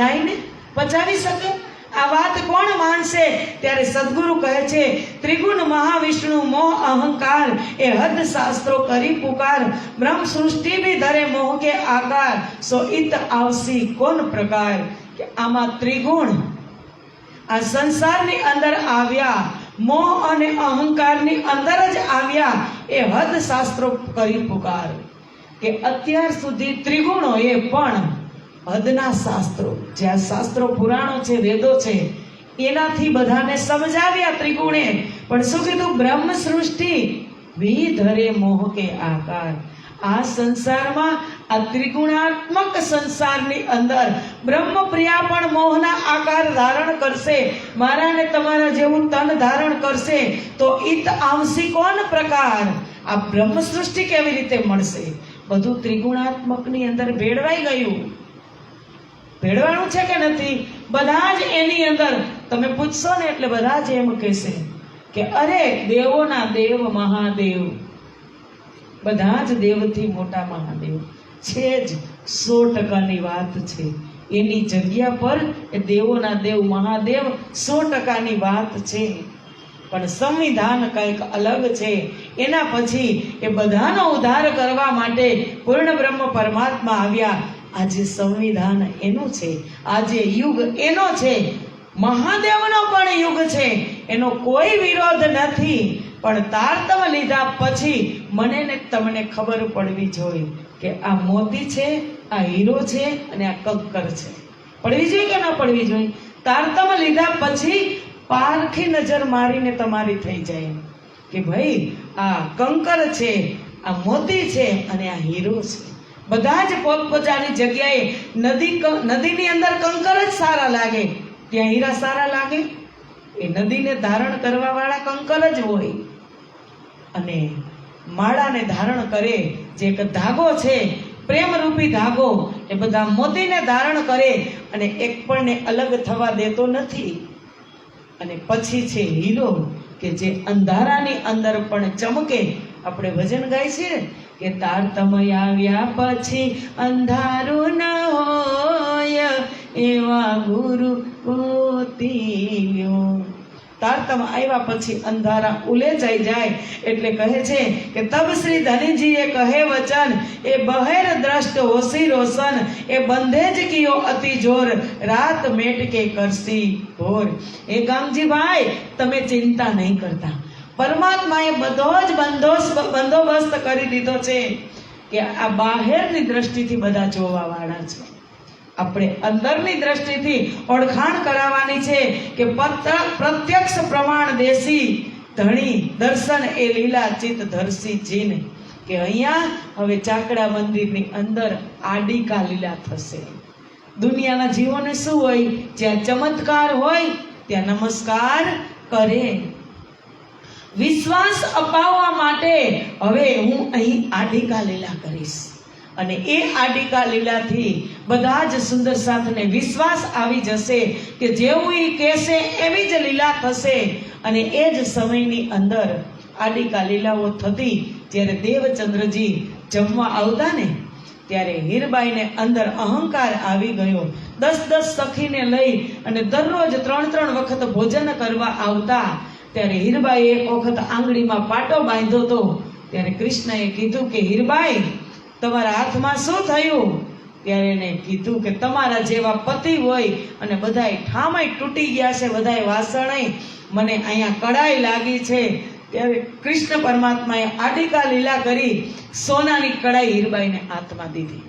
નાઈને પચાવી શકે? આ વાત કોણ માનશે? ત્યારે સદગુરુ કહે છે, ત્રિગુણ મહાવિષ્ણુ મોહ અહંકાર એ હદ શાસ્ત્રો કરી પુકાર, બ્રહ્મ સૃષ્ટિ ભી ધરે મોહ કે આકાર, સો ઈત આવસી કોન પ્રકાર. કે આમાં ત્રિગુણ આ સંસારની અંદર આવ્યા, મોહ અને અહંકારની અંદર જ આવ્યા, એ હદ શાસ્ત્રો કરી પુકાર. કે અત્યાર સુધી ત્રિગુણોએ પણ હદના શાસ્ત્રો, જે આ શાસ્ત્રો પુરાણો છે, વેદો છે, એનાથી બધાને સમજાવ્યા ત્રિગુણે. પણ શું કીધું? બ્રહ્મ સૃષ્ટિ વિધરે મોહ કે આકાર. આ સંસારમાં, આ ત્રિગુણાત્મક સંસારની અંદર બ્રહ્મપ્રિયા પણ મોહના આકાર ધારણ કરશે, મારા ને તમારા જેવું તન ધારણ કરશે, તો ઈત આવસી કોન પ્રકાર. આ બ્રહ્મ સૃષ્ટિ કેવી રીતે મળશે? બધું ત્રિગુણાત્મકની અંદર ભેળવાઈ ગયું. ભેળવાનું છે કે નથી? બધા જ એની અંદર તમે પૂછશો ને એટલે બધા જ એમ કહેશે કે અરે દેવોના દેવ મહાદેવ, બધા જ દેવથી મોટા મહાદેવ છે જ. 100%ની વાત છે. એની જગ્યા પર એ દેવોના દેવ મહાદેવ 100%ની વાત છે. પણ સંવિધાન કંઈક અલગ છે. એના પછી એ બધાનો ઉદ્ધાર કરવા માટે પૂર્ણ બ્રહ્મ પરમાત્મા આવ્યા. આજે સંવિધાન એનું છે, આજે યુગ એનો છે, મહાદેવનો પણ યુગ છે, એનો કોઈ વિરોધ નથી. પણ તારતમ લીધા પછી મને ને તમને ખબર પડવી જોઈએ કે આ મોતી છે, આ હીરો છે અને આ કંકર છે. પડવી જોઈએ કે ન પડવી જોઈએ? તારતમ લીધા પછી પારખી નજર મારીને તમારી થઈ જાય કે ભાઈ આ કંકર છે, આ મોતી છે અને આ હીરો છે. બધા જ પોતપોતાની જગ્યાએ નદીની અંદર કંકર જ સારા લાગે, ત્યાં હીરા સારા લાગે? એ નદીને ધારણ કરવા વાળા કંકર જ હોય. અને માળાને ધારણ કરે જે એક ધાગો છે, પ્રેમરૂપી ધાગો, એ બધા મોતીને ધારણ કરે અને એક પણને અલગ થવા દેતો નથી. અને પછી છે હીરો, કે જે અંધારાની અંદર પણ ચમકે. આપણે ભજન ગાય છે કે તારતમ આવ્યા પછી અંધારું ન હોય, એવા ગુરુ ગોતીલ્યો. તારતમ આવ્યા પછી અંધારા ઉલેચાઈ જાય. એટલે કહે છે કે તબ શ્રી ધનજીએ કહે વચન, એ બહેર દ્રષ્ટ હોશી રોશન, એ બંધે જ કિયો અતિ જોર, રાત મેટ કે કરસી ભોર. એ ગામજીભાઈ, તમે ચિંતા નહીં કરતા, પરમાત્માએ બધો જ બંદોબસ્ત કરી દીધો છે કે આ બહારની દ્રષ્ટિથી બધા જોવા વાળા છે. આપણે અંદરની દ્રષ્ટિથી ઓળખાણ કરાવવાની છે કે પ્રત્યક્ષ પ્રમાણ દેશી ધણી દર્શન એ લીલા ચિત ધરસી જીન. કે અહીંયા હવે ચાકડા મંદિરની અંદર આડિકા લીલા થશે. દુનિયાના જીવોને શું હોય? જ્યાં ચમત્કાર હોય ત્યાં નમસ્કાર કરે. વિશ્વાસ અપાવવા માટે હવે હું અહીં આડિકા લીલા કરીશ. અને એ આડિકા લીલાથી બધા જ સુંદર સાથને વિશ્વાસ આવી જશે કે જેવું એ કહેશે એવી જ લીલા થશે. અને એ જ સમયની અંદર આડિકા લીલાઓ થતી. જ્યારે દેવચંદ્રજી જમવા આવતા ને ત્યારે હીરબાઈને અંદર અહંકાર આવી ગયો. 10 સખીને લઈ અને દરરોજ 3 વખત ભોજન કરવા આવતા. ત્યારે હીરબાઈએ એક વખત આંગળીમાં પાટો બાંધ્યો હતો. ત્યારે કૃષ્ણએ કીધું કે હીરબાઈ, તમારા હાથમાં શું થયું? ત્યારે એને કીધું કે તમારા જેવા પતિ હોય અને બધાય ઠામય તૂટી ગયા છે, બધાય વાસણય, મને અહીંયા કડાઈ લાગી છે. ત્યારે કૃષ્ણ પરમાત્માએ આડિકા લીલા કરી સોનાની કડાઈ હીરબાઈને હાથમાં દીધી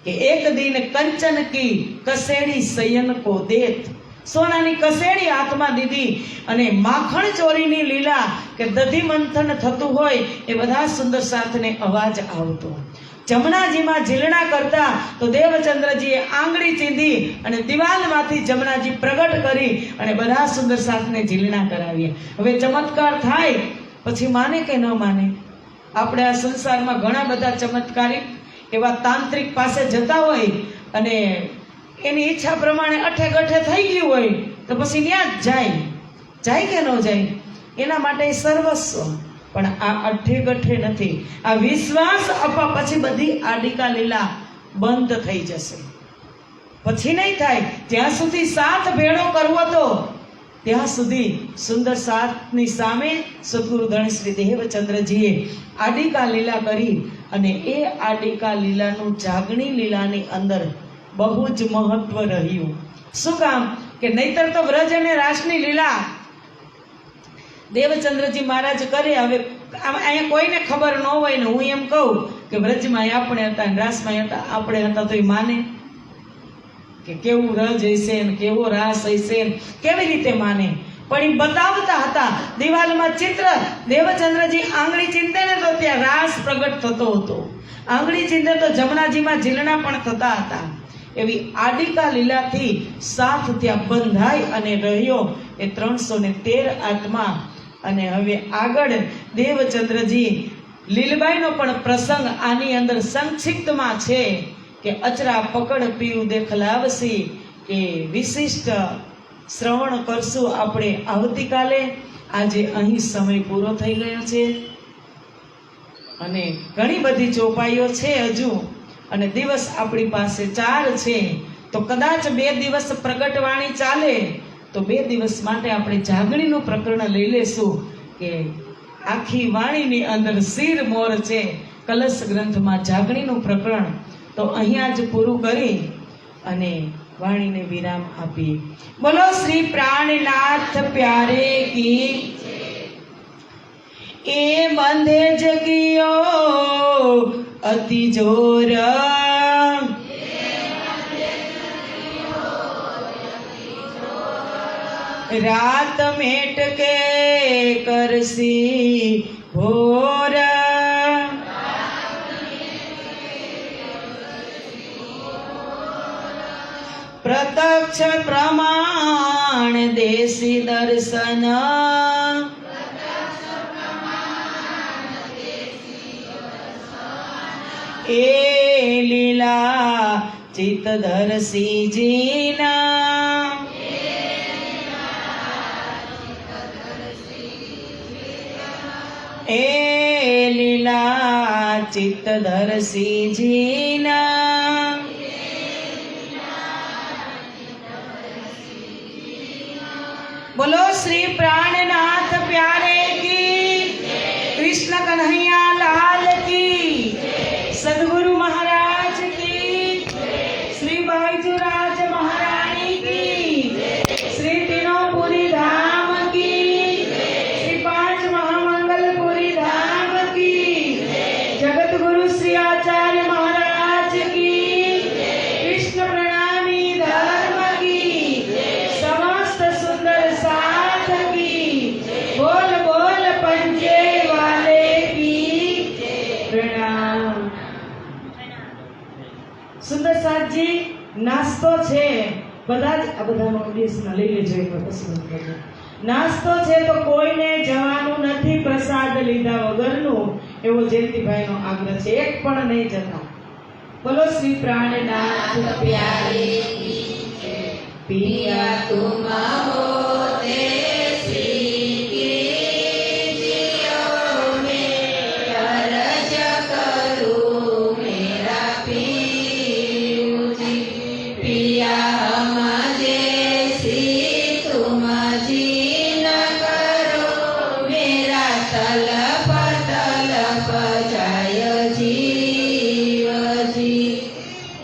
કે એક દિન કંચન કી કસેડી સયન કો દેત. સોનાની કસેડી હાથમાં દીધી. અને માખણ ચોરીની લીલા કે દધી મંથન થતું હોય એ બધા સુંદર સાથને અવાજ આવતો. જમનાજીમાં ઝીલણા કરતા તો દેવચંદ્રજીએ આંગળી ચીંધી અને દિવાલમાંથી જમનાજી પ્રગટ કરી અને બધા સુંદર સાથને ઝીલણા કરાવ્યા. હવે ચમત્કાર થાય પછી માને કે ન માને? આપણે આ સંસારમાં ઘણા બધા ચમત્કારિક એવા તાંત્રિક પાસે જતા હોય અને એની ઈચ્છા પ્રમાણે અઠે ગઠે થઈ ગયું હોય તો પછી ત્યાં જ જાય કે ન જાય? એના માટે સર્વસ્વ. પણ આ અઠે ગઠે નથી. આ વિશ્વાસ આપવા પછી બધી આડિકા લીલા બંધ થઈ જશે. પછી નહીં થાય. જ્યાં સુધી સાથ ભેળો કરવો તો ત્યાં સુધી સુંદર સાથની સામે સદગુરુ ધણી શ્રી દેવચંદ્રજીએ આડિકા લીલા કરી અને એ આડિકા લીલાનું જાગણી લીલાની અંદર બહુ જ મહત્વ રહ્યું. શું કામ કે નહીતર તો વ્રજ અને રાસની લીલા દેવચંદ્રજી મહારાજ કરે. હવે અહીંયા કોઈને ખબર ન હોય ને હું એમ કહું કે વ્રજમાં આપણે હતા ને રાસમાં આપણે હતા તો એ માને કે કેવું રજ હશે ને કેવો રાસ હશે ને કેવી રીતે માને? પણ એ બતાવતા હતા દિવાલમાં ચિત્ર. દેવચંદ્રજી આંગળી ચીંધે ને તો ત્યાં રાસ પ્રગટ થતો હતો. આંગળી ચીંધે તો જમણાજીમાં ઝીલણા પણ થતા હતા. એવી આડિકા લીલાથી સાથ ત્યાં બંધાય અને રહ્યો એ 313 આત્મા. અને હવે આગળ દેવચંદ્રજી લીલબાઈનો પણ પ્રસંગ આની અંદર સંક્ષિપ્તમાં છે કે અચરા પકડ પીવું દેખલાવસી એ વિશિષ્ટ શ્રવણ કરશું આપણે આવતીકાલે. આજે અહીં સમય પૂરો થઈ ગયો છે અને ઘણી બધી ચોપાઈઓ છે હજુ અને દિવસ આપણી પાસે 4 છે. તો કદાચ 2 દિવસ પ્રગટવાણી ચાલે તો 2 દિવસ માટે આપણે જાગણીનું પ્રકરણ લઈ લેશું કે આખી વાણીની અંદર શિર મોર છે. કલશ ગ્રંથમાં જાગણીનું પ્રકરણ. તો અહીંયા જ પૂરું કરી અને વાણીને વિરામ આપીએ. બોલો શ્રી પ્રાણનાથ પ્યારે કી. એ બંધે જગિયો અતિ જોર, રાત મેટ કે કરસી ભોર, પ્રત્યક્ષ પ્રમાણ દેશી દર્શન, એ લીલા ચિત્તધરસીજીના, એ લીલા ચિત્તધરસીજીના. બોલો શ્રી પ્રાણનાથ પ્યારે કી. કૃષ્ણ કન્હૈયા લાલ કી. સદગુરુ મહારાજ કી. શ્રી બાઈજુરાજ મહારાણી કી. શ્રી તીનોપુરી ધામ કી. શ્રી 5 મહામંગલપુરી ધામ કી. જગત ગુરુ શ્રી આચાર્ય મહારાજ કી. કૃષ્ણ પ્રણામી ધર્મ કી. સમસ્ત સુંદર સાથ કી. બોલ બોલ पंजे वाले की प्रणाम. સુંદર સાથજી નાસ્તો છે બધા જ આ બધાનો ડિશમાં લઈ લેજો એક વાર પછી કરજો. નાસ્તો છે તો કોઈને જવાનું નથી પ્રસાદ લીધા વગરનું એવો જયંતિભાઈનો આગ્રહ છે. એક પણ નહીં જતા. બોલો શ્રી પ્રાણનાથ પ્યારે પિયા તુમ હોતે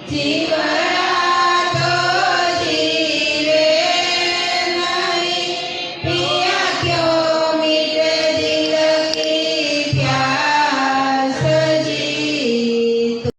जी